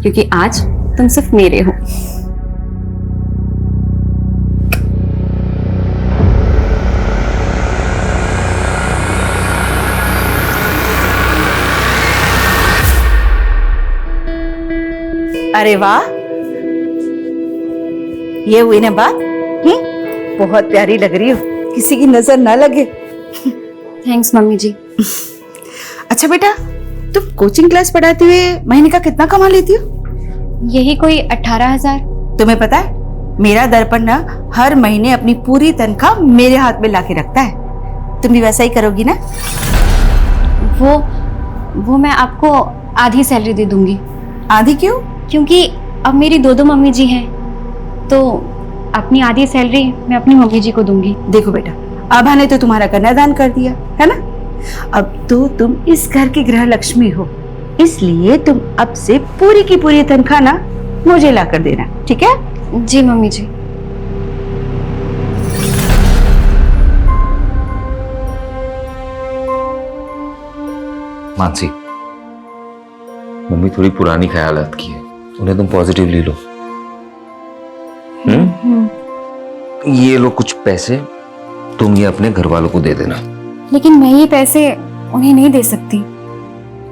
क्योंकि आज तुम सिर्फ मेरे हो। अरे वाह, ये हुई ना बात। बहुत प्यारी लग रही हो, किसी की नजर ना लगे। थैंक्स मम्मी जी। अच्छा बेटा, तुम कोचिंग क्लास पढ़ाते हुए महीने का कितना कमा लेती हो? यही कोई 18,000। तुम्हें पता है, मेरा दर्पण ना हर महीने अपनी पूरी तनख्वाह मेरे हाथ में लाके रखता है। तुम भी वैसा ही करोगी ना? वो मैं आपको आधी सैलरी दे दूंगी। आधी क्यों? क्योंकि अब मेरी 2 मम्मी जी हैं तो अपनी आधी सैलरी मैं अपनी मम्मी जी को दूंगी। देखो बेटा, आभा ने तो तुम्हारा कन्यादान कर दिया है ना, अब तो तुम इस घर की गृह लक्ष्मी हो, इसलिए तुम अब से पूरी की पूरी तनख्वाह ना मुझे ला कर देना, ठीक है? जी मम्मी जी। मानसी, मम्मी थोड़ी पुरानी ख्यालात की है, उन्हें तुम पॉजिटिवली लो। ये लो कुछ पैसे, तुम ये अपने घर वालों को दे देना। लेकिन मैं ये पैसे उन्हें नहीं दे सकती।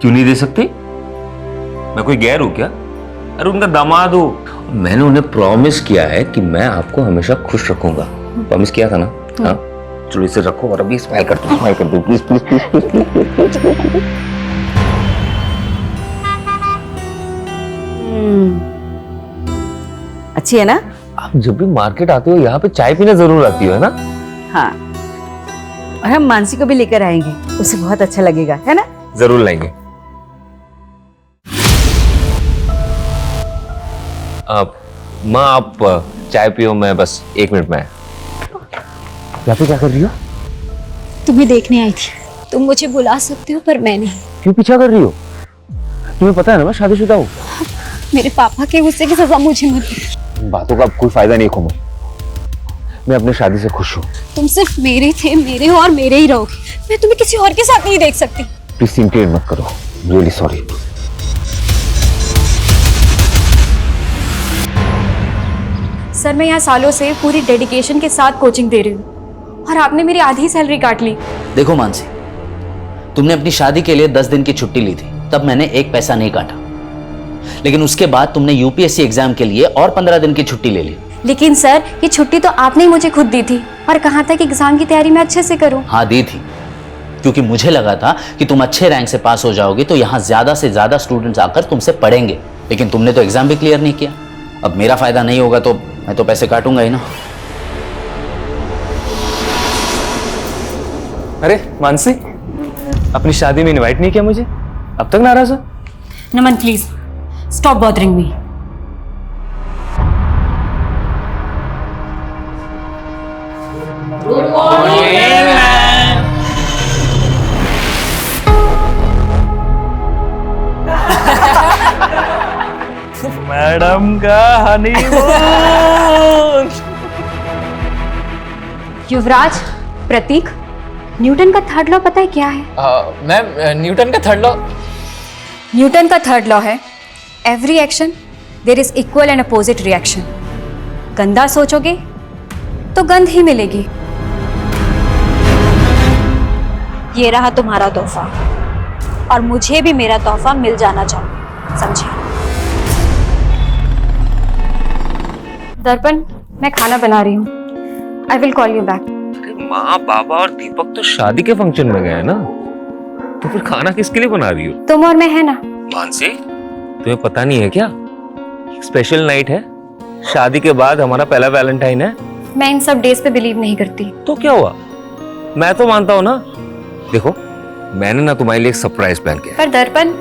क्यों नहीं दे सकती? मैं कोई गैर हूं क्या? अरे उनका दामाद हो। मैंने उन्हें प्रॉमिस किया है कि मैं आपको हमेशा खुश रखूंगा। प्रॉमिस किया था ना? हाँ, चलो इसे रखो और अभी स्माइल कर दो, प्लीज प्लीज प्लीज प्लीज। अच्छी है ना? आप जब भी मार्केट आते हो यहाँ पे चाय पीने जरूर आती हो, है ना? हाँ, और हम मानसी को भी लेकर आएंगे, उसे बहुत अच्छा लगेगा, है ना? जरूर लाएंगे। माँ आप चाय पियो, मैं बस 1 मिनट में। यहाँ पे क्या कर रही हो? तुम्हें देखने आई थी। तुम मुझे बुला सकते हो पर मैं नहीं। क्यों पीछा कर रही हो? तुम्हें पता है ना मैं शादीशुदा हूँ। मेरे पापा के गुस्से की सजा मुझे मत दो। बातों का अब कोई फायदा नहीं खोमो, मैं अपनी शादी से खुश हूँ। तुम सिर्फ मेरे थे, मेरे हो और मेरे ही रहोगे। मैं तुम्हें किसी और के साथ नहीं देख सकती। प्लीज सिंकेट मत करो, रियली सॉरी। सर मैं यहाँ सालों से पूरी डेडिकेशन के साथ कोचिंग दे रही हूँ और आपने मेरी आधी सैलरी काट ली। देखो मानसी, तुमने अपनी शादी के लिए 10 दिन की छुट्टी ली थी, तब मैंने 1 पैसा नहीं काटा, लेकिन उसके बाद तुमने यूपीएससी एग्जाम के लिए और 15 दिन की छुट्टी ले ली। लेकिन सर ये छुट्टी तो आपने ही मुझे खुद दी थी और कहा था कि एग्जाम की तैयारी मैं अच्छे से करूं। हाँ दी थी, क्योंकि मुझे लगा था कि तुम अच्छे रैंक से पास हो जाओगे तो यहाँ ज्यादा से ज्यादा स्टूडेंट्स आकर तुमसे पढ़ेंगे, लेकिन तुमने तो एग्जाम भी क्लियर नहीं किया। अब मेरा फायदा नहीं होगा तो मैं तो पैसे काटूंगा ही ना। अरे मानसी, अपनी शादी में इनवाइट नहीं किया मुझे, अब तक नाराज हो? Naman please stop bothering me. Good morning ma'am. Madam का हनीमून। युवराज, प्रतीक, न्यूटन का थर्ड लॉ पता है क्या है? मैम न्यूटन का थर्ड लॉ? न्यूटन का थर्ड लॉ है every action there is equal and opposite reaction. गंदा सोचोगे तो गंध ही मिलेगी। ये रहा तुम्हारा तोहफा और मुझे भी मेरा तोहफा मिल जाना चाहिए, समझे? दर्पण, मैं खाना बना रही हूँ। I will call you back. माँ, बाबा और दीपक तो शादी के फंक्शन में गए ना, तो फिर खाना किसके लिए बना रही हो? तुम और मैं है ना। मानसी, तुम्हें पता नहीं है क्या? स्पेशल नाइट है, शादी के बाद हमारा पहला वैलेंटाइन है। मैं इन सब डेज पे बिलीव नहीं करती। तो क्या हुआ, मैं तो मानता हूँ ना। देखो, मैंने ना तुम्हारे लिए एक सरप्राइज प्लान किया। पर दर्पण,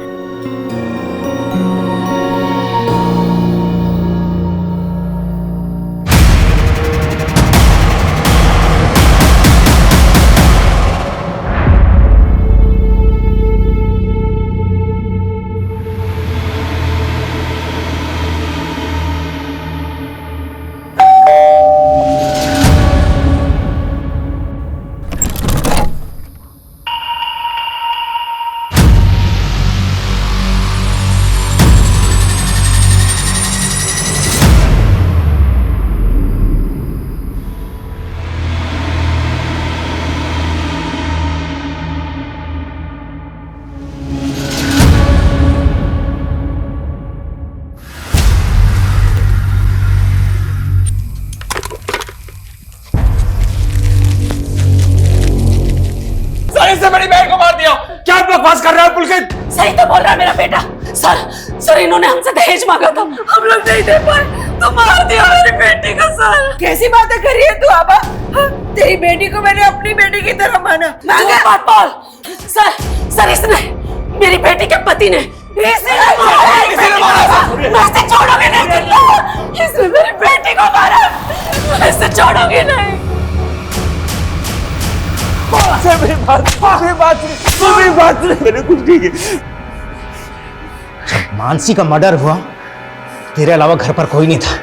इससे बड़ी बहन को मार दिया। क्या बकवास कर रहे हो पुलकित? सही तो बोल रहा है मेरा बेटा। सर इन्होंने हमसे दहेज मांगा था, हम लोग नहीं दे पाए तो मार दिया मेरी बेटी को। सर कैसी बातें कर रही है तू आबा? तेरी बेटी को मैंने अपनी बेटी की तरह माना। बात बोल। सर इसने, मेरी बेटी के पति ने मैं इसे छोड़ूंगी नहीं चिल्ला। इसने मेरी बेटी को मारा, मैं इसे छोड़ूंगी नहीं। मैंने कुछ नहीं किया। जब मानसी का मर्डर हुआ तेरे अलावा घर पर कोई नहीं था।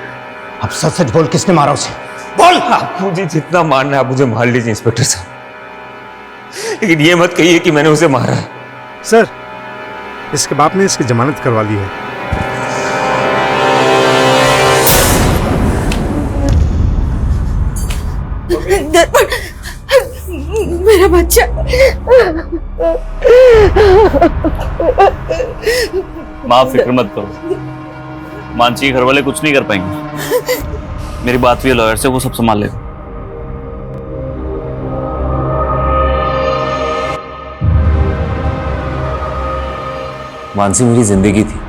अब सच सच बोल, किसने मारा उसे? बोल। आप मुझे जितना मारना है आप मुझे मार लीजिए इंस्पेक्टर साहब, लेकिन ये मत कहिए कि मैंने उसे मारा है। सर, इसके बाप ने इसकी जमानत करवा ली है। मेरा बच्चा। माँ फिक्र मत करो, मानसी के घर वाले कुछ नहीं कर पाएंगे। मेरी बात हुई है लॉयर से, वो सब संभाल लेगा। मानसी मेरी जिंदगी थी,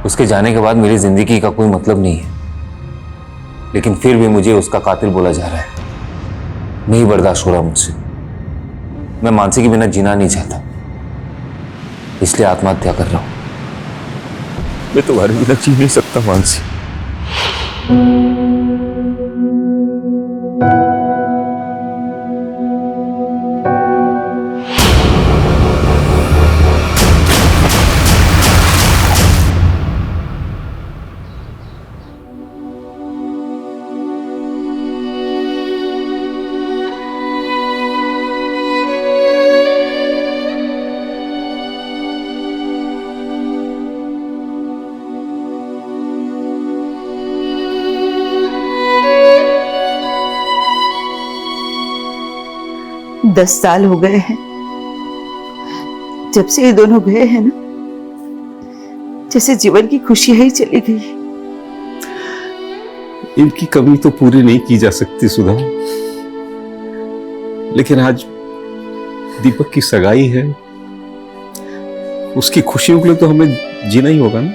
उसके जाने के बाद मेरी जिंदगी का कोई मतलब नहीं है, लेकिन फिर भी मुझे उसका कातिल बोला जा रहा है। नहीं बर्दाश्त हो रहा मुझसे। मैं मानसी के बिना जीना नहीं चाहता, इसलिए आत्महत्या कर रहा हूं। मैं तुम्हारे बिना जी नहीं सकता मानसी। दस साल हो गए हैं जब से ये दोनों गए हैं ना, जैसे जीवन की खुशियां ही चली गई। इनकी कमी तो पूरी नहीं की जा सकती सुधा, लेकिन आज दीपक की सगाई है, उसकी खुशियों के लिए तो हमें जीना ही होगा ना।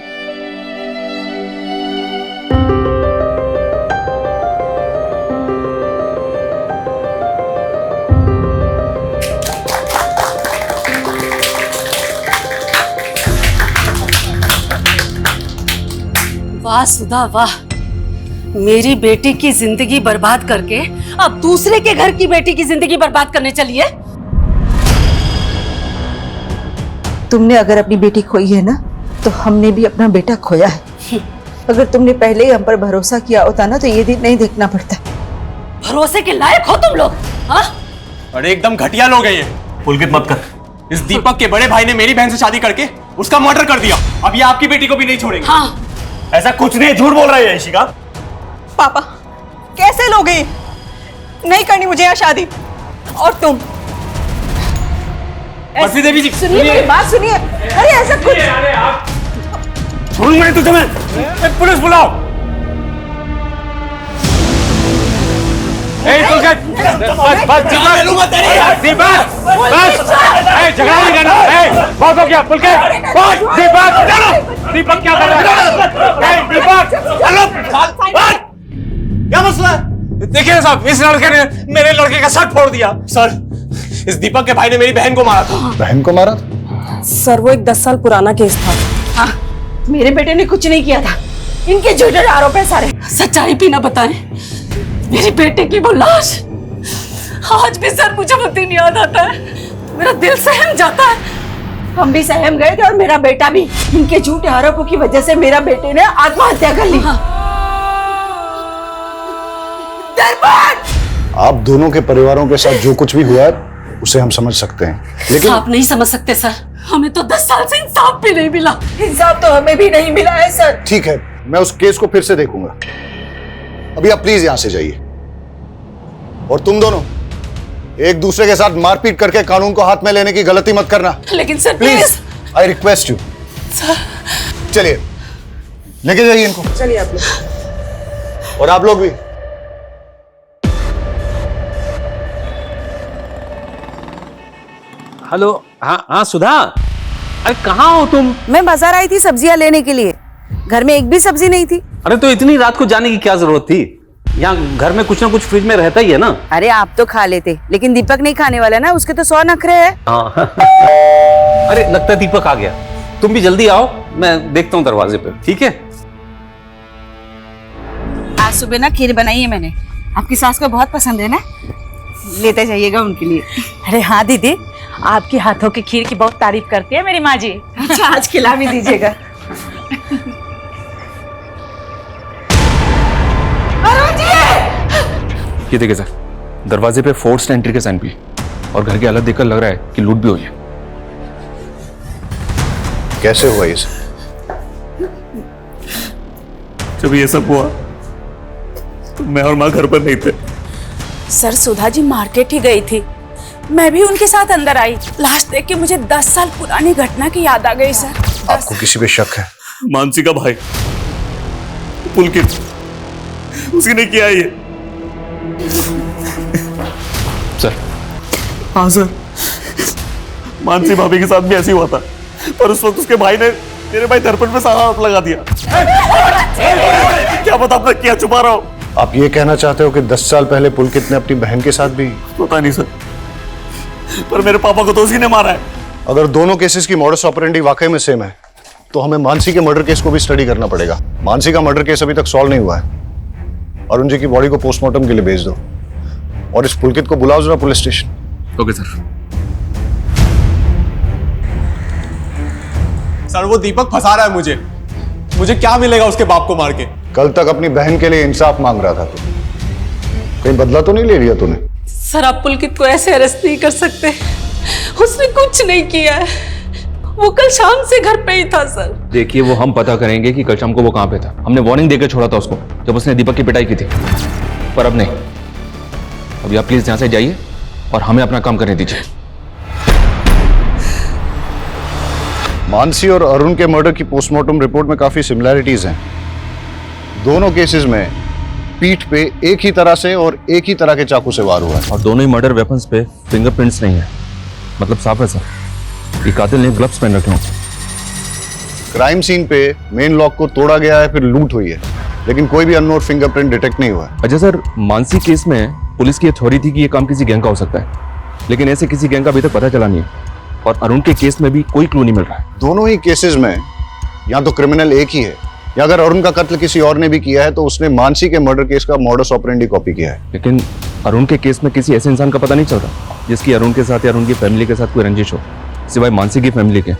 वाह सुधा वाह, मेरी बेटी की जिंदगी बर्बाद करके अब दूसरे के घर की बेटी की जिंदगी बर्बाद करने चली है। तुमने अगर अपनी बेटी खोई है ना, तो हमने भी अपना बेटा खोया है। अगर तुमने पहले ही हम पर भरोसा किया होता ना, तो ये दिन नहीं देखना पड़ता। भरोसे के लायक हो तुम लोग। हाँ? अरे एकदम घटिया लोग हैं ये। पुलकित मत कर। इस दीपक के बड़े भाई ने मेरी बहन से शादी करके उसका मर्डर कर दिया। अब ये आपकी बेटी को भी नहीं छोड़ेंगे। हाँ। ऐसा कुछ नहीं, झूठ बोल रही है इशिका। पापा कैसे लोगे? नहीं करनी मुझे यहाँ शादी। और तुम बर्फी देवी जी सुनिए, मेरी बात सुनिए। अरे ऐसा कुछ छोड़ूंगा नहीं तुझे मैं। पुलिस बुलाओ। बस बस दीपक बस, झगड़ा नहीं करना। बहुत हो गया पुलकित, बहुत। दीपक क्या कर रहा है? दीपक क्या मसला है? देखिए साहब, इस लड़के ने मेरे लड़के का शर्ट फोड़ दिया। सर, इस दीपक के भाई ने मेरी बहन को मारा था। बहन को मारा था? सर वो एक 10 साल पुराना केस था। हाँ, मेरे बेटे ने कुछ नहीं किया था। इनके झूठे आरोप है सारे। सच्चाई भी ना बताएं, मेरी बेटे की वो लाश आज भी सर मुझे वो दिन याद आता है। मेरा दिल सहम जाता है। हम भी सहम गए थे और मेरा बेटा भी। इनके झूठे आरोपों की वजह से मेरा बेटे ने आत्महत्या कर ली। आप दोनों के परिवारों के साथ जो कुछ भी हुआ है उसे हम समझ सकते हैं, लेकिन आप नहीं समझ सकते सर। हमें तो 10 साल से इंसाफ भी नहीं मिला। इंसाफ तो हमें भी नहीं मिला है सर। ठीक है, मैं उस केस को फिर से देखूंगा। अभी आप प्लीज यहां से जाइए। और तुम दोनों एक दूसरे के साथ मारपीट करके कानून को हाथ में लेने की गलती मत करना। लेकिन sir please, I request you. चलिए लेके जाइए इनको। चलिए आप लोग। और आप लोग भी। हेलो। हाँ हाँ सुधा, अरे कहाँ हो तुम? मैं बाजार आई थी सब्जियां लेने के लिए। घर में एक भी सब्जी नहीं थी। अरे तो इतनी रात को जाने की क्या जरूरत थी? यहाँ घर में कुछ ना कुछ फ्रिज में रहता ही है ना। अरे आप तो खा लेते, लेकिन दीपक नहीं खाने वाला ना, उसके तो 100 नखरे हैं। हाँ। अरे लगता है दीपक आ गया। तुम भी जल्दी आओ, मैं देखता हूँ दरवाजे पे, ठीक है? आज सुबह ना खीर बनाई है मैंने, आपकी सास को बहुत पसंद है ना, लेते जाइएगा उनके लिए। अरे हाँ दीदी, आपके हाथों की खीर की बहुत तारीफ करती है मेरी माँ जी। अच्छा, आज खिला भी दीजिएगा। ये देखिए सर, दरवाजे पे फोर्स्ड एंट्री के साइन भी, और घर की हालत देखकर लग रहा है कि लूट भी हुई है। कैसे हुआ ये सब? जब ये सब हुआ तो मैं और माँ घर पर नहीं थे। सर सुधा जी मार्केट ही गई थी, मैं भी उनके साथ अंदर आई। लास्ट देख के मुझे 10 साल पुरानी घटना की याद आ गई सर। आपको किसी पे शक है? मानसी का भाई पुलकित, उसने किया ये। सर? हाँ सर, मानसी भाभी के साथ भी ऐसे हुआ था, पर उस वक्त उसके भाई ने मेरे भाई दर्पण पे सारा हाथ लगा दिया। क्या पता आपने क्या छुपा रहा हो? आप ये कहना चाहते हो कि 10 साल पहले पुलकित ने अपनी बहन के साथ भी? पता नहीं सर, पर मेरे पापा को तो उसी ने मारा है। अगर दोनों केसेस की मॉडस ऑपरेंडी वाकई में सेम है तो हमें मानसी के मर्डर केस को भी स्टडी करना पड़ेगा। मानसी का मर्डर केस अभी तक सॉल्व नहीं हुआ है। अरुण जी की बॉडी को पोस्टमार्टम के लिए भेज दो और इस पुलकित को बुलाओ जरा police station. Okay sir. Sir वो दीपक फंसा रहा है मुझे क्या मिलेगा उसके बाप को मार के? कल तक अपनी बहन के लिए इंसाफ मांग रहा था तू, कहीं बदला तो नहीं ले लिया तूने? सर आप पुलकित को ऐसे अरेस्ट नहीं कर सकते, उसने कुछ नहीं किया है, वो कल शाम से घर पे ही था सर। देखिए, वो हम पता करेंगे कि कल शाम को वो कहाँ पे था। हमने वार्निंग देकर छोड़ा था उसको जब उसने दीपक की पिटाई की थी, पर अब नहीं। अभी आप प्लीज यहाँ से जाइए और हमें अपना काम करने दीजिए। मानसी और अरुण के मर्डर की पोस्टमार्टम रिपोर्ट में काफी सिमिलैरिटीज हैं। दोनों केसेस में पीठ पे एक ही तरह से और एक ही तरह के चाकू से वार हुआ है, और दोनों ही मर्डर वेपन्स पे फिंगरप्रिंट्स नहीं है, मतलब साफ है सर। ये कातिल ने ग्लव्स पहन रखे होंगे। क्राइम सीन पे मेन लॉक को तोड़ा गया है, फिर लूट हुई है, लेकिन कोई भी अननोन फिंगरप्रिंट डिटेक्ट नहीं हुआ है। अच्छा सर, मानसी केस में पुलिस की थ्योरी थी कि ये काम किसी गैंग का हो सकता है, लेकिन ऐसे किसी गैंग का अभी तक पता चला नहीं है। और अरुण के केस में भी कोई क्लू नहीं मिल रहा है। दोनों ही केसेस में या तो क्रिमिनल एक ही है, या अगर अरुण का कत्ल किसी और ने भी किया है तो उसने मानसी के मर्डर केस का मॉडस ऑपरेंडी कॉपी किया है। लेकिन अरुण के केस में किसी ऐसे इंसान का पता नहीं चल रहा जिसकी अरुण के साथ या अरुण की फैमिली के साथ कोई रंजिश हो, सिवाय मानसी की फैमिली के।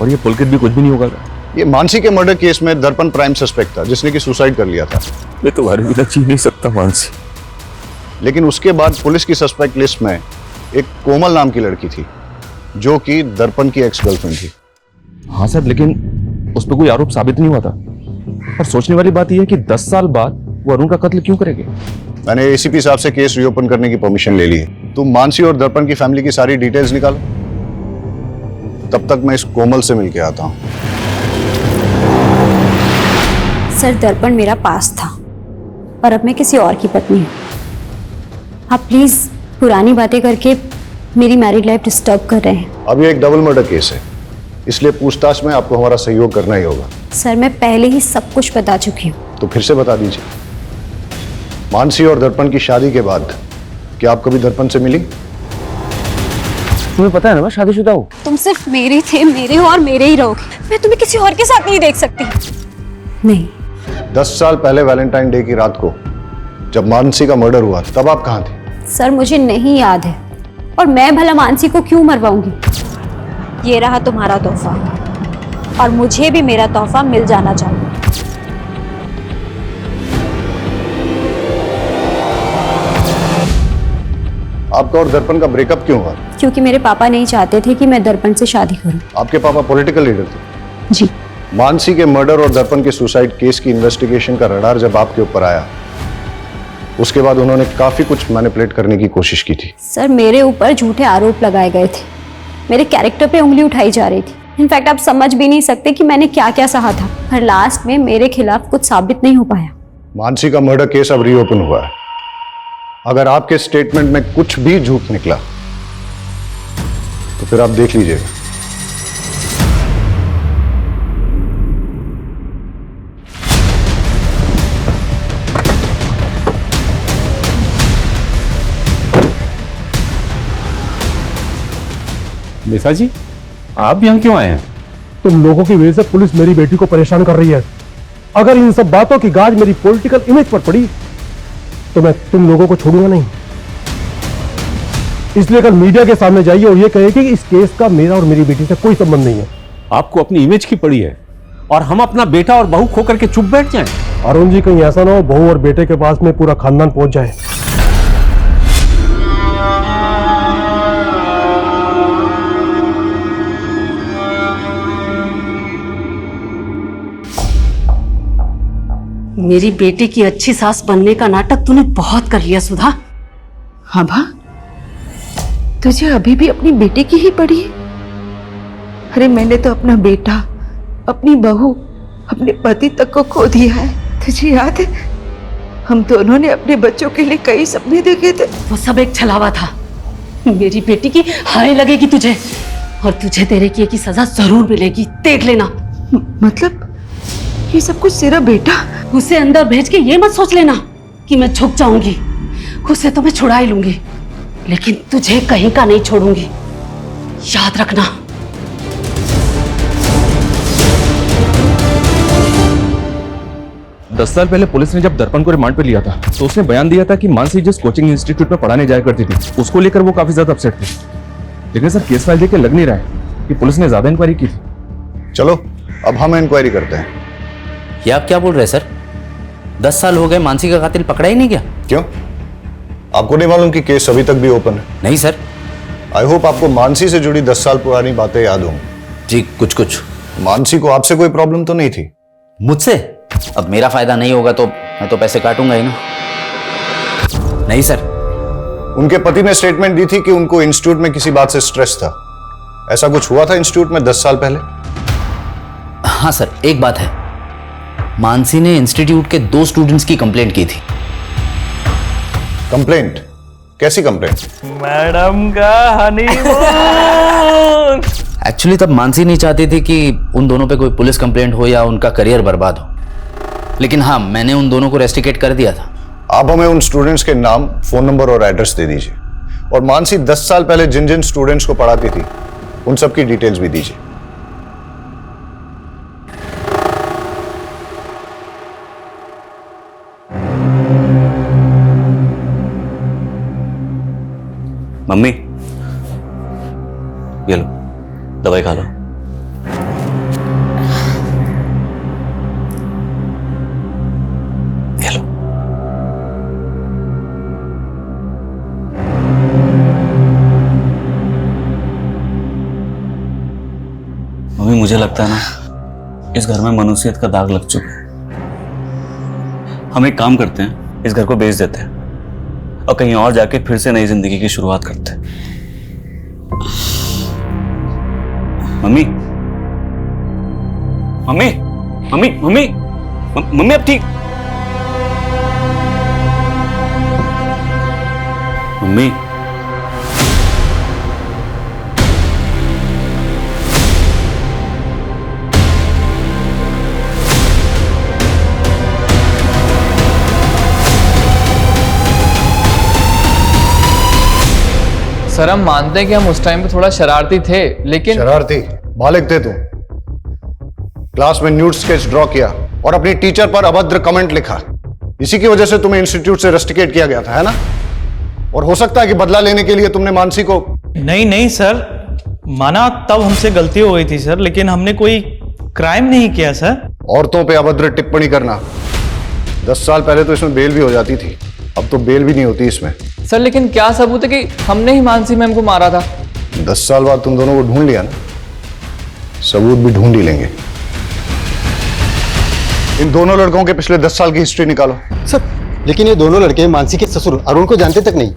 और ये पुलकित भी कुछ भी नहीं होगा। ये मानसी के मर्डर केस में दर्पण प्राइम सस्पेक्ट था, जिसने कि सुसाइड कर लिया था। मैं तुम्हारे बिना जी नहीं सकता मानसी। लेकिन उसके बाद पुलिस की सस्पेक्ट लिस्ट में एक कोमल नाम की लड़की थी, जो कि दर्पण की एक्स गर्लफ्रेंड थी। हाँ सर, लेकिन उस पर कोई आरोप साबित नहीं हुआ था। और सोचने वाली बात यह है कि 10 साल बाद वो अरुण का कत्ल क्यों करेंगे? मैंने एसीपी साहब से केस रीओपन करने की परमिशन ले ली है। तुम मानसी और दर्पण की फैमिली की सारी डिटेल्स निकालो, तब तक मैं इस कोमल से मिलके आता हूँ। सर, दर्पण मेरा पास था और अब मैं किसी और की पत्नी हूँ। आप प्लीज पुरानी बातें करके मेरी मैरिड लाइफ डिस्टर्ब कर रहे हैं। अब ये एक डबल मर्डर केस है, इसलिए पूछताछ में आपको हमारा सहयोग करना ही होगा। सर, मैं पहले ही सब कुछ बता चुकी हूँ। तो फिर से बता दीजिए, मानसी और दर्पण की शादी के बाद क्या आप कभी दर्पण से मिली? तुम्हें पता है ना मैं शादीशुदा हूँ। तुम सिर्फ मेरे थे, मेरे हो और मेरे ही रहोगे। मैं तुम्हें किसी और के साथ नहीं देख सकती। नहीं। 10 साल पहले वैलेंटाइन डे की रात को जब मानसी का मर्डर हुआ, तब आप कहाँ थे? सर, मुझे नहीं याद है, और मैं भला मानसी को क्यों मरवाऊंगी। ये रहा तुम्हारा तोहफा, और मुझे भी मेरा तोहफा मिल जाना चाहिए। आपका और दर्पण का ब्रेकअप क्यों हुआ? क्योंकि मेरे पापा नहीं चाहते थे कि मैं दर्पण से शादी करूं। आपके पापा पॉलिटिकल लीडर थे? जी। मानसी के मर्डर और दर्पण के सुसाइड केस की इन्वेस्टिगेशन का रडार जब आपके ऊपर आया, उसके बाद उन्होंने काफी कुछ मैनिपुलेट करने की कोशिश की थी। सर, मेरे ऊपर झूठे आरोप लगाए गए थे, मेरे कैरेक्टर पे उंगली उठाई जा रही थी। इनफैक्ट आप समझ भी नहीं सकते कि मैंने क्या क्या सहा था, पर लास्ट में मेरे खिलाफ कुछ साबित नहीं हो पाया। मानसी का मर्डर केस अब रीओपन हुआ है। अगर आपके स्टेटमेंट में कुछ भी झूठ निकला तो फिर आप देख लीजिएगा। निशा जी, आप यहाँ क्यों आए हैं? तुम लोगों की वजह से पुलिस मेरी बेटी को परेशान कर रही है। अगर इन सब बातों की गाज मेरी पॉलिटिकल इमेज पर पड़ी तो मैं तुम लोगों को छोड़ूंगा नहीं। इसलिए कल मीडिया के सामने जाइए और ये कहिए कि इस केस का मेरा और मेरी बेटी से कोई संबंध नहीं है। आपको अपनी इमेज की पड़ी है और हम अपना बेटा और बहू खो करके चुप बैठ जाएं। अरुण जी, कहीं ऐसा ना हो बहू और बेटे के पास में पूरा खानदान पहुंच जाए। मेरी बेटी की अच्छी सास बनने का नाटक तूने बहुत कर लिया सुधा। हाँ भा, तुझे अभी भी अपनी बेटी की ही पड़ी है? अरे मैंने तो अपना बेटा, अपनी बहू, अपने पति तक को खो दिया है। तुझे याद है हम दोनों ने अपने बच्चों के लिए कई सपने देखे थे। वो सब एक छलावा था। मेरी बेटी की हाय लगेगी तुझे, और तुझे तेरे किए की सजा जरूर मिलेगी, देख लेना। मतलब ये सब कुछ तेरा बेटा? उसे अंदर भेज के ये मत सोच लेना कि मैं झुक जाऊंगी। उसे तो मैं छुड़ा ही लूंगी, लेकिन तुझे कहीं का नहीं छोड़ूंगी, याद रखना। दस साल पहले पुलिस ने जब दर्पण को रिमांड पे लिया था तो उसने बयान दिया था कि मानसी जिस कोचिंग इंस्टीट्यूट में पढ़ाने जाया करती थी उसको लेकर वो काफी ज्यादा अपसेट थी। लेकिन सर केस फाइल देकर लग नहीं रहा है कि पुलिस ने ज्यादा इंक्वायरी की थी। चलो अब हम इंक्वायरी करते हैं। ये आप क्या बोल रहे हैं सर? 10 साल हो गए, मानसी का कातिल पकड़ा ही नहीं गया? क्यों, आपको नहीं मालूम कि केस अभी तक भी ओपन है? नहीं सर। आई होप आपको मानसी से जुड़ी 10 साल पुरानी बातें याद होंगी। जी कुछ। मानसी को आपसे कोई प्रॉब्लम तो नहीं थी? मुझसे? अब मेरा फायदा नहीं होगा तो मैं तो पैसे काटूंगा ही ना। नहीं सर। उनके पति ने स्टेटमेंट दी थी कि उनको इंस्टीट्यूट में किसी बात से स्ट्रेस था। ऐसा कुछ हुआ था इंस्टीट्यूट में 10 साल पहले? हाँ सर, एक बात है, मानसी ने इंस्टीट्यूट के 2 स्टूडेंट्स की कंप्लेंट की थी। कंप्लेंट? कैसी कंप्लेंट? मैडम का हनीमून। एक्चुअली तब मानसी नहीं चाहती थी कि उन दोनों पे कोई पुलिस कंप्लेंट हो या उनका करियर बर्बाद हो, लेकिन हाँ मैंने उन दोनों को रेस्टिकेट कर दिया था। आप हमें उन स्टूडेंट्स के नाम, फोन नंबर और एड्रेस दे दीजिए, और मानसी 10 साल पहले जिन जिन स्टूडेंट्स को पढ़ाती थी उन सब की डिटेल्स भी दीजिए। मम्मी ये लो दवाई खा लो। ये लो। मम्मी मुझे लगता है ना इस घर में मनुष्यत का दाग लग चुका है। हम एक काम करते हैं, इस घर को बेच देते हैं और कहीं और जाके फिर से नई जिंदगी की शुरुआत करते हैं। Mummy mummy mummy mummy mummy अब ठीक? मम्मी सर हम मानते हैं कि हम उस टाइम पे थोड़ा शरारती थे, लेकिन शरारती बालिग थे तुम। क्लास में न्यूड स्केच ड्रॉ किया और अपनी टीचर पर अभद्र कमेंट लिखा। इसी की वजह से तुम्हें इंस्टीट्यूट से रस्टिकेट किया गया था, है ना? और हो सकता है कि बदला लेने के लिए तुमने मानसी को। नहीं सर, माना तब हमसे गलती हो गई थी सर, लेकिन हमने कोई क्राइम नहीं किया सर। औरतों पे अभद्र टिप्पणी करना, 10 साल पहले तो इसमें बेल भी हो जाती थी, अब तो बेल भी नहीं होती इसमें। सर लेकिन क्या सबूत है कि हमने ही मानसी मैम को मारा था? 10 साल बाद तुम दोनों को ढूंढ लिया ना, सबूत भी ढूंढ ही लेंगे। इन दोनों लड़कों के पिछले 10 साल की हिस्ट्री निकालो। सर लेकिन ये दोनों लड़के मानसी के ससुर अरुण को जानते तक नहीं,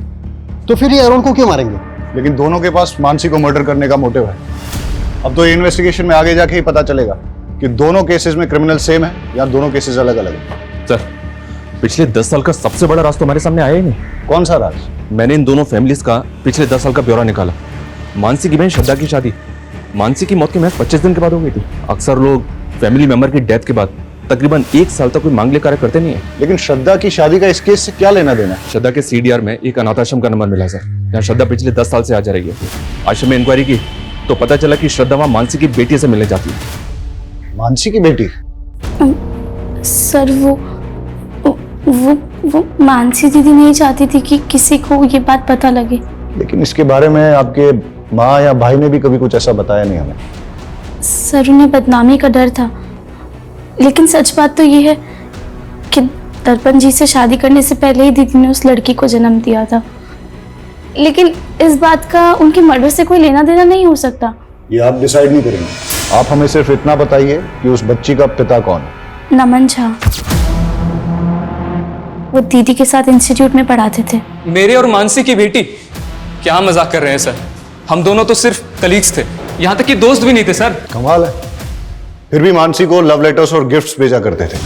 तो फिर ये अरुण को क्यों मारेंगे? लेकिन दोनों के पास मानसी को मर्डर करने का मोटिव है। अब तो इन्वेस्टिगेशन में आगे जाके ही पता चलेगा कि दोनों केसेस में क्रिमिनल सेम है या दोनों केसेस अलग अलग है। सर पिछले 10 साल का सबसे बड़ा राज तो हमारे सामने आया ही नहीं। कौन सा राज? मैंने इन दोनों फैमिलीज का पिछले 10 साल का ब्यौरा निकाला। मानसी की बहन श्रद्धा की शादी मानसी की मौत के महज 25 दिन के बाद हो गई थी। अक्सर लोग फैमिली मेंबर की डेथ के बाद तकरीबन 1 साल तक कोई मांगलिक कार्य करते नहीं है। लेकिन श्रद्धा की शादी का इस केस से क्या लेना देना? श्रद्धा के CDR में एक अनाथ आश्रम का नंबर मिला सर, यहाँ श्रद्धा पिछले 10 साल से आ जा रही है। आश्रम में इंक्वायरी की तो पता चला कि श्रद्धा वहां मानसी की बेटी से मिलने जाती है। मानसी की बेटी? सर वो मानसी दीदी नहीं चाहती थी कि किसी को ये बात पता लगे। लेकिन इसके बारे में आपके माँ या भाई ने भी कभी कुछ ऐसा बताया नहीं हमें। सर उन्हें बदनामी का डर था, लेकिन सच बात तो ये है कि दर्पण जी से शादी करने से पहले ही दीदी ने उस लड़की को जन्म दिया था। लेकिन इस बात का उनके मर्डर से कोई लेना देना नहीं हो सकता। ये आप डिसाइड नहीं करेंगे, आप हमें सिर्फ इतना बताइए कि उस बच्ची का पिता कौन है। नमन झा, वो दीदी के साथ इंस्टीट्यूट में पढ़ाते थे। मेरे और मानसी की बेटी? क्या मजाक कर रहे हैं सर, हम दोनों तो सिर्फ कलीग्स थे, यहाँ तक कि दोस्त भी नहीं थे सर। कमाल है, फिर भी मानसी को लव लेटर्स और गिफ्ट्स भेजा करते थे।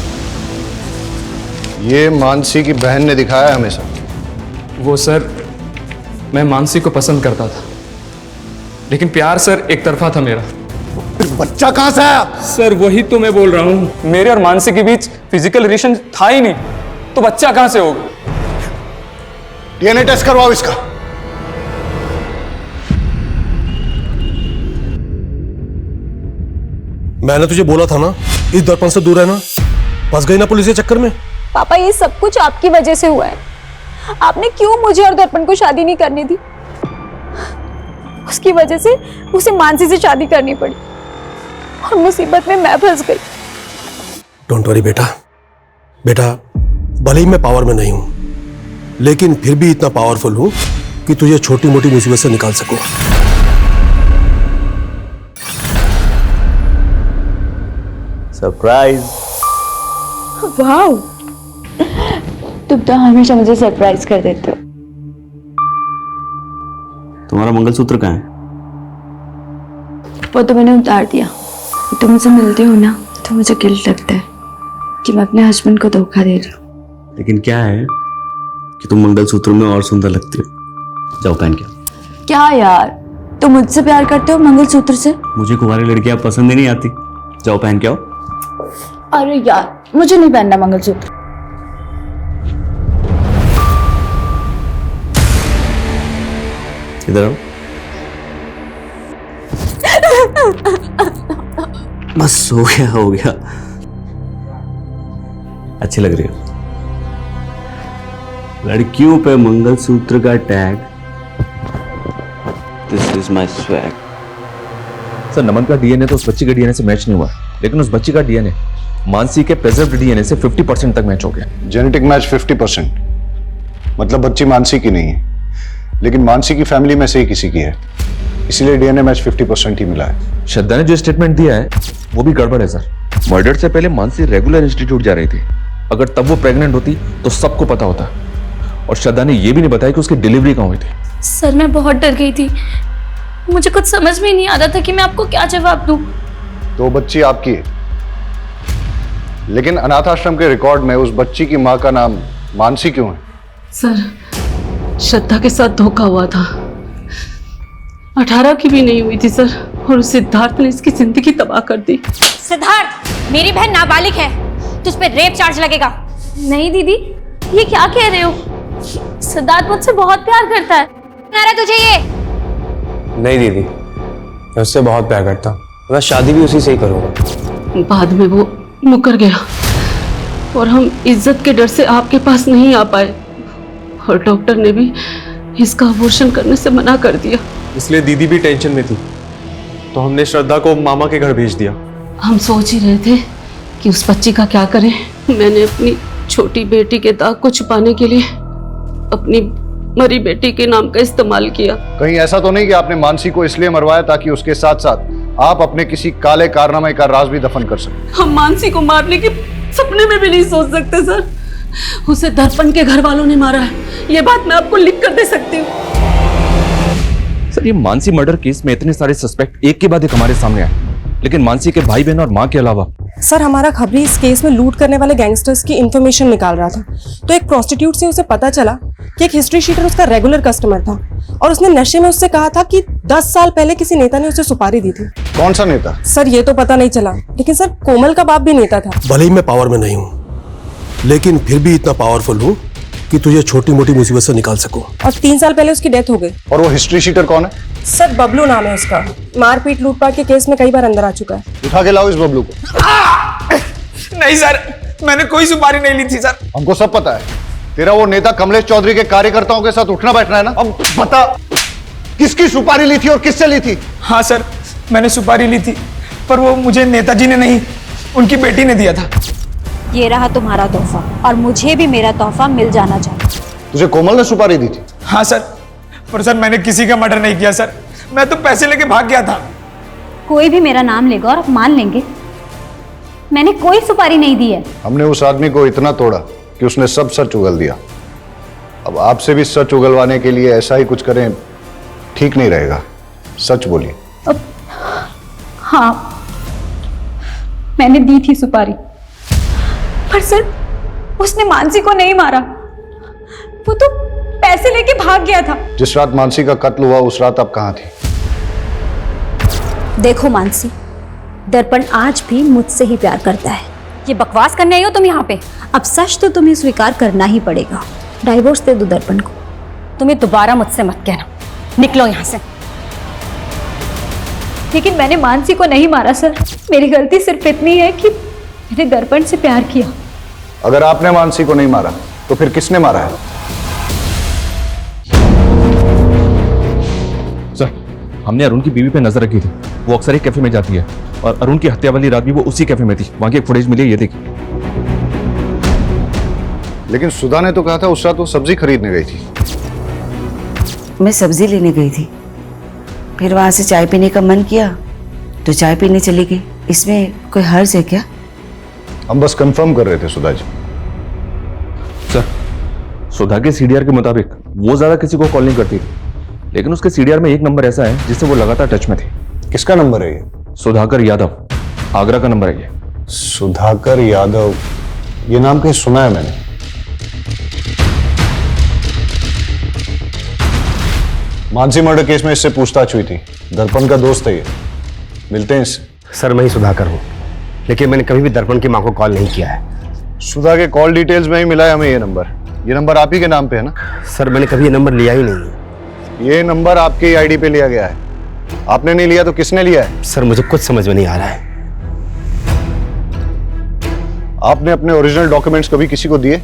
ये मानसी की बहन ने दिखाया है हमेशा। वो सर, मैं मानसी को पसंद करता था, लेकिन प्यार सर एक तरफा था मेरा। फिर बच्चा कहां से आया? सर वही तो मैं बोल रहा हूँ, मेरे और मानसी के बीच फिजिकल रिलेशन था ही नहीं, तो बच्चा कहां से होगा? डीएनए टेस्ट करवाओ इसका। मैंने तुझे बोला था ना इस दर्पण से दूर रहना, फंस गई ना पुलिस के चक्कर में। पापा ये सब कुछ आपकी वजह से हुआ है। आपने क्यों मुझे और दर्पण को शादी नहीं करनी दी? उसकी वजह से उसे मानसी से शादी करनी पड़ी और मुसीबत में मैं फंस गई। डोंट वरी बेटा, बेटा भले ही मैं पावर में नहीं हूं, लेकिन फिर भी इतना पावरफुल हूं कि तुझे छोटी मोटी मुसीबत से निकाल सकूं। सरप्राइज। वाओ, तुम तो हमेशा मुझे सरप्राइज कर देते हो। तुम्हारा मंगलसूत्र कहाँ है? वो तो मैंने उतार दिया। तुम मुझसे मिलते हो ना तो मुझे गिल्ट लगता है कि मैं अपने हस्बैंड को धोखा दे रही हूँ। लेकिन क्या है कि तुम मंगलसूत्र में और सुंदर लगती हो। जाओ पहन के। क्या यार, तुम मुझसे प्यार करते हो मंगलसूत्र से? मुझे कुंवारी लड़कियां पसंद ही नहीं आती। जाओ पहन के आओ। अरे यार, मुझे नहीं पहनना मंगलसूत्र। इधर आओ। बस हो गया। अच्छी लग रही हो। लड़कियों पे मंगलसूत्र का tag, this is my swag. Sir Naman का डीएनए तो उस बच्ची के डीएनए से मैच नहीं हुआ, लेकिन उस बच्ची का डीएनए मानसी के प्रेजर्व्ड डीएनए से 50% तक मैच हो गया। जेनेटिक मैच 50%, मतलब बच्ची मानसी की नहीं है, लेकिन मानसी की फैमिली में से ही किसी की है, इसीलिए डीएनए मैच 50% ही मिला है। श्रद्धा ने जो स्टेटमेंट दिया है वो भी गड़बड़ है सर। मर्डर से पहले मानसी रेगुलर इंस्टीट्यूट जा रही थी। अगर तब वो प्रेग्नेंट होती तो सबको पता होता, और श्रद्धा ने यह भी नहीं बताया कि उसकी डिलीवरी कहाँ हुई थी। सर मैं बहुत डर गई थी, मुझे कुछ समझ में नहीं आ रहा था कि मैं आपको क्या जवाब दूं। तो बच्ची आपकी है, लेकिन अनाथ आश्रम के रिकॉर्ड में उस बच्ची की मां का नाम मानसी क्यों है? सर श्रद्धा के साथ धोखा हुआ था, 18 की भी नहीं हुई थी सर, और उस सिद्धार्थ ने इसकी जिंदगी तबाह कर दी। सिद्धार्थ, मेरी बहन नाबालिग है, तुझ पे रेप चार्ज लगेगा। नहीं दीदी, ये क्या कह रहे हो? सिद्धार्थ मुझसे बहुत प्यार करता है। क्या रहा तुझे ये? नहीं दीदी, मैं उससे बहुत प्यार करता हूँ, मैं शादी भी उसी से ही करूँगा। बाद में वो मुकर गया और हम इज्जत के डर से आपके पास नहीं आ पाए, और डॉक्टर ने भी इसका अबॉर्शन करने से मना कर दिया। इसलिए दीदी भी टेंशन में थी, तो हमने श्रद्धा को मामा के घर भेज दिया। हम सोच ही रहे थे कि उस बच्ची का क्या करें। मैंने अपनी छोटी बेटी के दाग को छुपाने के लिए अपनी मरी बेटी के नाम का इस्तेमाल किया। कहीं ऐसा तो नहीं कि आपने मानसी को इसलिए मरवाया ताकि उसके साथ साथ आप अपने किसी काले कारनामे का राज भी दफन कर सकें? हम मानसी को मारने के सपने में भी नहीं सोच सकते सर। उसे दर्पण के घर वालों ने मारा है, ये बात मैं आपको लिख कर दे सकती हूँ। सर ये मानसी मर्डर केस में इतने सारे सस्पेक्ट एक के बाद एक हमारे सामने आए, लेकिन मानसी के भाई बहन और माँ के अलावा। सर हमारा खबरी इस केस में लूट करने वाले गैंगस्टर्स की इंफॉर्मेशन निकाल रहा था, तो एक प्रोस्टिट्यूट से उसे पता चला कि एक हिस्ट्री शीटर उसका रेगुलर कस्टमर था, और उसने नशे में उससे कहा था कि 10 साल पहले किसी नेता ने उसे सुपारी दी थी। कौन सा नेता? सर ये तो पता नहीं चला, लेकिन सर कोमल का बाप भी नेता था। भले ही मैं पावर में नहीं हूँ, लेकिन फिर भी इतना पावरफुल हूँ कि तुझे छोटी मोटी मुसीबत से निकाल सकूं। और 3 साल पहले उसकी डेथ हो गई। और वो हिस्ट्री शीटर कौन है? सर बबलू नाम है उसका, मारपीट लूटपाट के केस में कई बार अंदर आ चुका है। उठा के लाओ इस बबलू को। नहीं सर, मैंने कोई सुपारी नहीं ली थी सर। हमको सब पता है, तेरा वो नेता कमलेश चौधरी के कार्यकर्ताओं के साथ उठना बैठना है ना। अब बता, किसकी सुपारी ली थी और किससे ली थी? हाँ सर, मैंने सुपारी ली थी, पर वो मुझे नेताजी ने नहीं, उनकी बेटी ने दिया था। ये रहा तुम्हारा तोहफा, और मुझे भी मेरा तोहफा मिल जाना चाहिए। तुझे कोमल ने सुपारी दी थी? हाँ सर, पर सर मैंने किसी का मर्डर नहीं किया सर, मैं तो पैसे लेके भाग गया था। कोई भी मेरा नाम लेगा और आप मान लेंगे मैंने कोई सुपारी नहीं दी है। हमने उस आदमी को इतना तोड़ा कि उसने सब सच उगल दिया। अब आपसे भी सच उगलवाने के लिए ऐसा ही कुछ करें ठीक नहीं रहेगा। सच बोलिए। हाँ, मैंने दी थी सुपारी, पर सर उसने मानसी को नहीं मारा, वो तो पैसे लेके भाग गया था। जिस रात मानसी का कत्ल हुआ उस रात आप कहाँ थी? देखो मानसी, दर्पण आज भी मुझसे ही प्यार करता है। ये बकवास करने आई हो तुम यहाँ पे? अब सच तो तुम्हें स्वीकार करना ही पड़ेगा। डाइवोर्स दे दो दर्पण को। तुम्हें दोबारा मुझसे मत कहना, निकलो यहाँ से। लेकिन मैंने मानसी को नहीं मारा सर, मेरी गलती सिर्फ इतनी है कि मैंने दर्पण से प्यार किया। अगर आपने मानसी को नहीं मारा तो फिर किसने मारा है? सर, हमने अरुण की बीवी पे नजर रखी थी, वो अक्सर एक कैफे में जाती है, और अरुण की हत्या वाली रात भी वो उसी कैफे में थी। वहां की एक फुटेज मिली है, ये देखिए। लेकिन सुधा ने तो कहा था उस रात वो सब्जी खरीदने गई थी। मैं सब्जी लेने गई थी, फिर वहां से चाय पीने का मन किया तो चाय पीने चली गई। इसमें कोई हर्ज है क्या? हम बस कंफर्म कर रहे थे सुधा जी। सर, सुधा के सीडीआर के मुताबिक वो ज्यादा किसी को कॉल नहीं करती थी, लेकिन उसके सीडीआर में एक नंबर ऐसा है जिससे वो लगातार टच में थी। किसका नंबर है ये? सुधाकर यादव, आगरा का नंबर है ये। सुधाकर यादव, ये नाम कहीं सुना है मैंने। मानसी मर्डर केस में इससे पूछताछ हुई थी, दर्पण का दोस्त है ये, मिलते हैं इससे। सर मैं ही सुधाकर हूँ, लेकिन मैंने कभी भी दर्पण की मां को कॉल नहीं किया है। सुधा के कॉल डिटेल्स में ही मिला है हमें ये नंबर। ये नंबर आप ही के नाम पे है ना? सर मैंने कभी ये नंबर लिया ही नहीं। ये नंबर आपके ही आईडी पे लिया गया है। आपने नहीं लिया तो किसने लिया है? सर मुझे कुछ समझ में नहीं आ रहा है। आपने अपने ओरिजिनल डॉक्यूमेंट्स कभी किसी को दिए?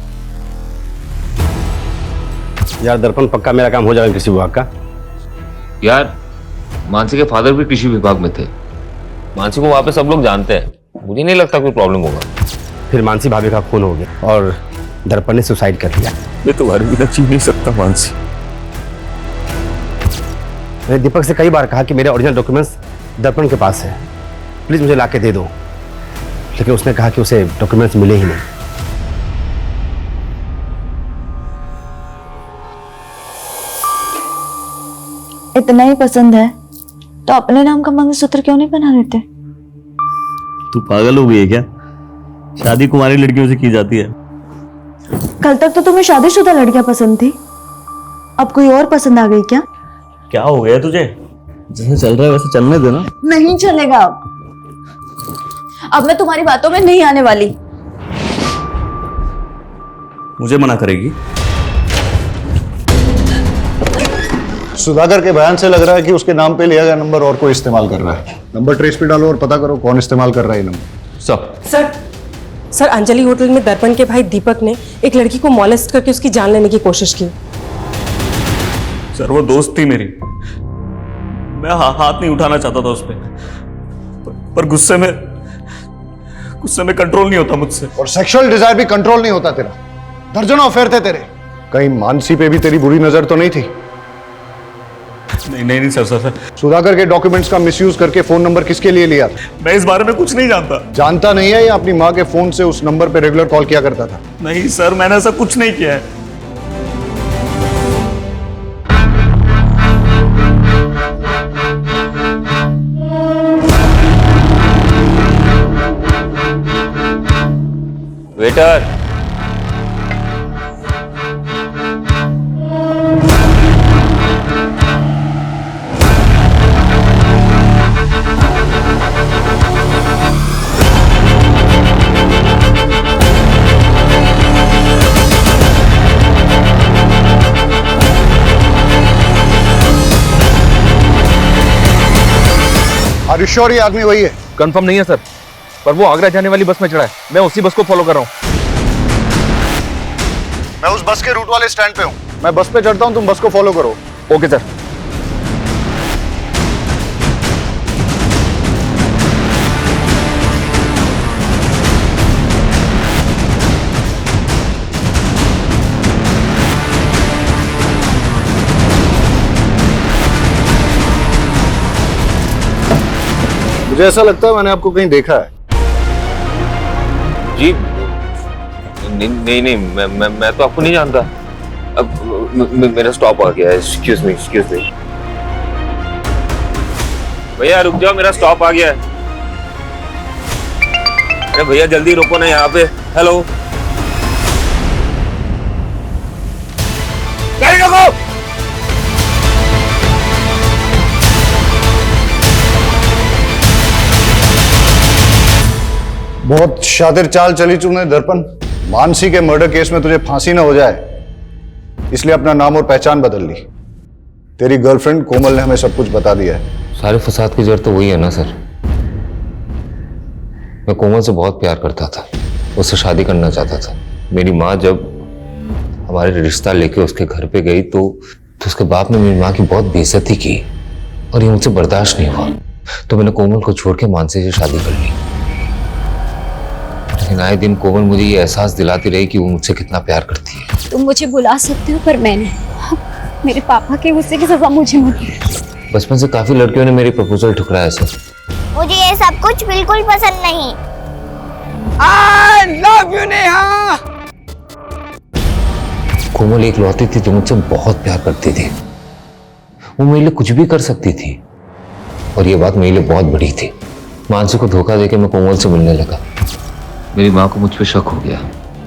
यार दर्पण, पक्का मेरा काम हो जाएगा कृषि विभाग का। यार, मानसी के फादर भी कृषि विभाग में थे, मानसी को वहां पे सब लोग जानते हैं, मुझे नहीं लगता कोई प्रॉब्लम होगा। फिर मानसी भाभी का खून हो गया और दर्पण ने सुसाइड कर लिया। मैं तुम्हारे बिना जी नहीं सकता मानसी। मैंने दीपक से कई बार कहा कि मेरे ओरिजिनल डॉक्यूमेंट्स दर्पण के पास है, प्लीज मुझे लाके दे दो, लेकिन उसने कहा कि उसे डॉक्यूमेंट्स मिले ही नहीं। इतना ही पसंद है तो अपने नाम का मंगलसूत्र क्यों नहीं बना देते? तू पागल हो गई है क्या? शादी कुंवारी लड़कियों से की जाती है। कल तक तो तुम्हें शादीशुदा लड़कियां पसंद थी, अब कोई और पसंद आ गई क्या? क्या हो गया तुझे? जैसे चल रहा है वैसे चलने दे ना। नहीं चलेगा। अब मैं तुम्हारी बातों में नहीं आने वाली। मुझे मना करेगी? सुधाकर के बयान से लग रहा है कि उसके नाम पे लिया गया नंबर और कोई इस्तेमाल कर रहा है। नंबर ट्रेस पे डालो और पता करो कौन इस्तेमाल कर रहा है ये नंबर। सर अंजलि होटल में दर्पण के भाई दीपक ने एक लड़की को मॉलेस्ट करके उसकी जान लेने की कोशिश की। सर वो दोस्त थी मेरी, मैं हाथ नहीं उठाना चाहता था उस पर गुस्से में कंट्रोल नहीं होता मुझसे। और सेक्सुअल डिजायर भी कंट्रोल नहीं होता तेरा। दर्जनों अफेयर थे तेरे। कहीं मानसी पे भी तेरी बुरी नजर तो नहीं थी? नहीं सर। सुधाकर के डॉक्यूमेंट्स का मिसयूज करके फोन नंबर किसके लिए लिया? मैं इस बारे में कुछ नहीं जानता। जानता नहीं है या अपनी माँ के फोन से उस नंबर पे रेगुलर कॉल किया करता था? नहीं सर, मैंने ऐसा कुछ नहीं किया है। वेटर, आर यू श्योर ये आदमी वही है? कंफर्म नहीं है सर, पर वो आगरा जाने वाली बस में चढ़ा है। मैं उसी बस को फॉलो कर रहा हूँ। मैं उस बस के रूट वाले स्टैंड पे हूँ। मैं बस पे चढ़ता हूँ, तुम बस को फॉलो करो। Okay sir. मुझे ऐसा लगता है मैंने आपको कहीं देखा है। जी नहीं, मैं तो आपको नहीं जानता। अब मेरा स्टॉप आ गया है। Excuse me. भैया रुक जाओ, मेरा स्टॉप आ गया है। अरे भैया जल्दी रुको ना यहाँ पे। हेलो, गाड़ी रोको। बहुत शातिर चाल चली तुमने दर्पण। मानसी के मर्डर केस में तुझे फांसी ना हो जाए, इसलिए अपना नाम और पहचान बदल ली। तेरी गर्लफ्रेंड कोमल ने हमें सब कुछ बता दिया है। सारे फसाद की जड़ तो वही है ना सर। मैं कोमल से बहुत प्यार करता था, उससे शादी करना चाहता था। मेरी माँ जब हमारे रिश्ता लेके उसके घर पे गई तो उसके बाप ने मेरी माँ की बहुत बेइज्जती की और ये मुझसे बर्दाश्त नहीं हुआ। तो मैंने कोमल को छोड़ के मानसी से शादी कर ली। लेकिन आए दिन कोमल मुझे ये एहसास दिलाती रही कि वो मुझसे कितना प्यार करती है। तुम मुझे बुला सकते हो, पर मैंने मेरे पापा के गुस्से की सजा मुझे मत दो। बचपन से काफी लड़कियों ने मेरी प्रपोजल ठुकराया सर। मुझे ये सब कुछ बिल्कुल पसंद नहीं। I love you, Neha. कोमल एक लौती थी जो मुझसे बहुत प्यार करती थी। वो मेरे लिए कुछ भी कर सकती थी और ये बात मेरे लिए बहुत बड़ी थी। मानसी को धोखा देके मैं कोमल से मिलने लगा। मेरी माँ को मुझ पे शक हो गया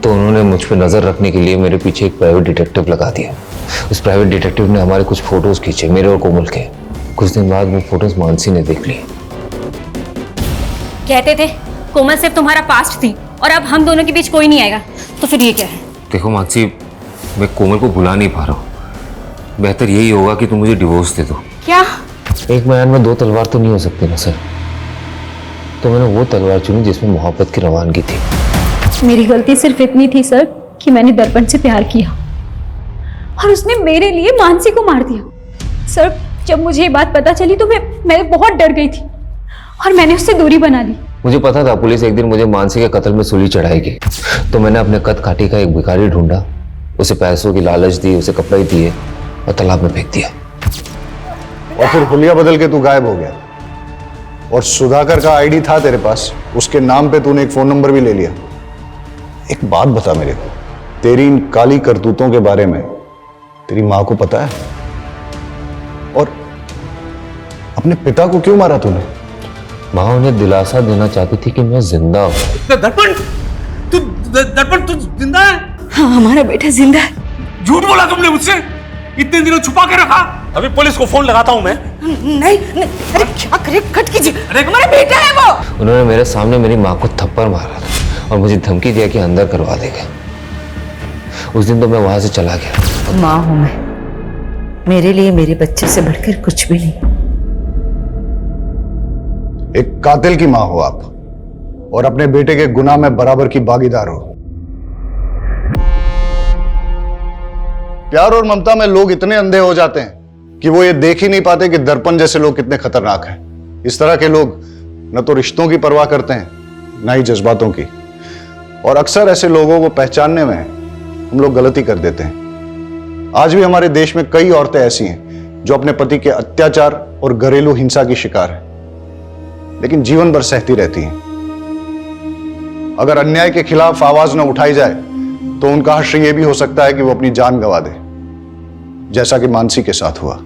तो उन्होंने मुझ पे नजर रखने के लिए मेरे पीछे एक प्राइवेट डिटेक्टिव लगा दिया। उस प्राइवेट डिटेक्टिव ने हमारे कुछ फोटोज खींचे, मेरे और कोमल के। कुछ दिन बाद वो फोटोज मानसी ने देख ली। कहते थे कोमल सिर्फ तुम्हारा पास्ट थी और अब हम दोनों के बीच कोई नहीं आएगा, तो फिर ये क्या है? देखो मानसी, मैं कोमल को भुला नहीं पा रहा हूँ। बेहतर यही होगा कि तुम मुझे डिवोर्स दे दो। क्या? एक मैदान में दो तलवार तो नहीं हो सकती ना सर। तो मैंने वो तलवार चुनी जिसमें मोहब्बत की रवानगी थी। मेरी गलती सिर्फ इतनी थी सर कि मैंने दर्पण से प्यार किया और उसने मेरे लिए मानसी को मार दिया। सर जब मुझे ये बात पता चली तो मैं बहुत डर गई थी और मैंने उससे दूरी बना ली। मुझे पता था पुलिस एक दिन मुझे मानसी के कत्ल में सूली चढ़ाएगी, तो मैंने अपने कद काठी का एक भिखारी ढूंढा, उसे पैसों की लालच दी, उसे कपड़े दिए और तालाब में फेंक दिया। और फिर हुलिया बदल के तू गायब हो गया और सुधाकर का आईडी था तेरे पास, उसके नाम पे तूने एक फोन नंबर भी ले लिया। एक बात बता मेरे को, तेरी इन काली करतूतों के बारे में तेरी माँ को पता है? और अपने पिता को क्यों मारा तूने? माँ उन्हें दिलासा देना चाहती थी कि मैं जिंदा हूं। दर्पण तू जिंदा है? हाँ, हमारा बेटा जिंदा है। झूठ बोला तुमने मुझसे, इतने दिनों छुपा के रखा। अभी पुलिस को फोन लगाता हूं मैं। नहीं, अरे क्या करे, कट कीजिए। अरे हमारा बेटा है वो। उन्होंने मेरे सामने मेरी माँ को थप्पड़ मारा था और मुझे धमकी दिया कि अंदर करवा देगा। उस दिन तो मैं वहां से चला गया। माँ हूं मैं, मेरे लिए मेरे बच्चे से बढ़कर कुछ भी नहीं। एक कातिल की माँ हो आप और अपने बेटे के गुनाह में बराबर की भागीदार हो। प्यार और ममता में लोग इतने अंधे हो जाते हैं कि वो ये देख ही नहीं पाते कि दर्पण जैसे लोग कितने खतरनाक हैं। इस तरह के लोग न तो रिश्तों की परवाह करते हैं, न ही जज्बातों की। और अक्सर ऐसे लोगों को पहचानने में हम लोग गलती कर देते हैं। आज भी हमारे देश में कई औरतें ऐसी हैं जो अपने पति के अत्याचार और घरेलू हिंसा की शिकार हैं, लेकिन जीवन भर सहती रहती हैं। अगर अन्याय के खिलाफ आवाज न उठाई जाए तो उनका हश्र यह भी हो सकता है कि वो अपनी जान गंवा दे, जैसा कि मानसी के साथ हुआ।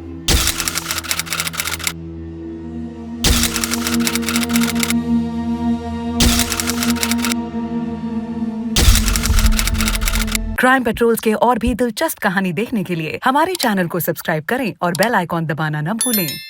क्राइम पेट्रोल्स के और भी दिलचस्प कहानी देखने के लिए हमारे चैनल को सब्सक्राइब करें और बेल आइकॉन दबाना न भूलें।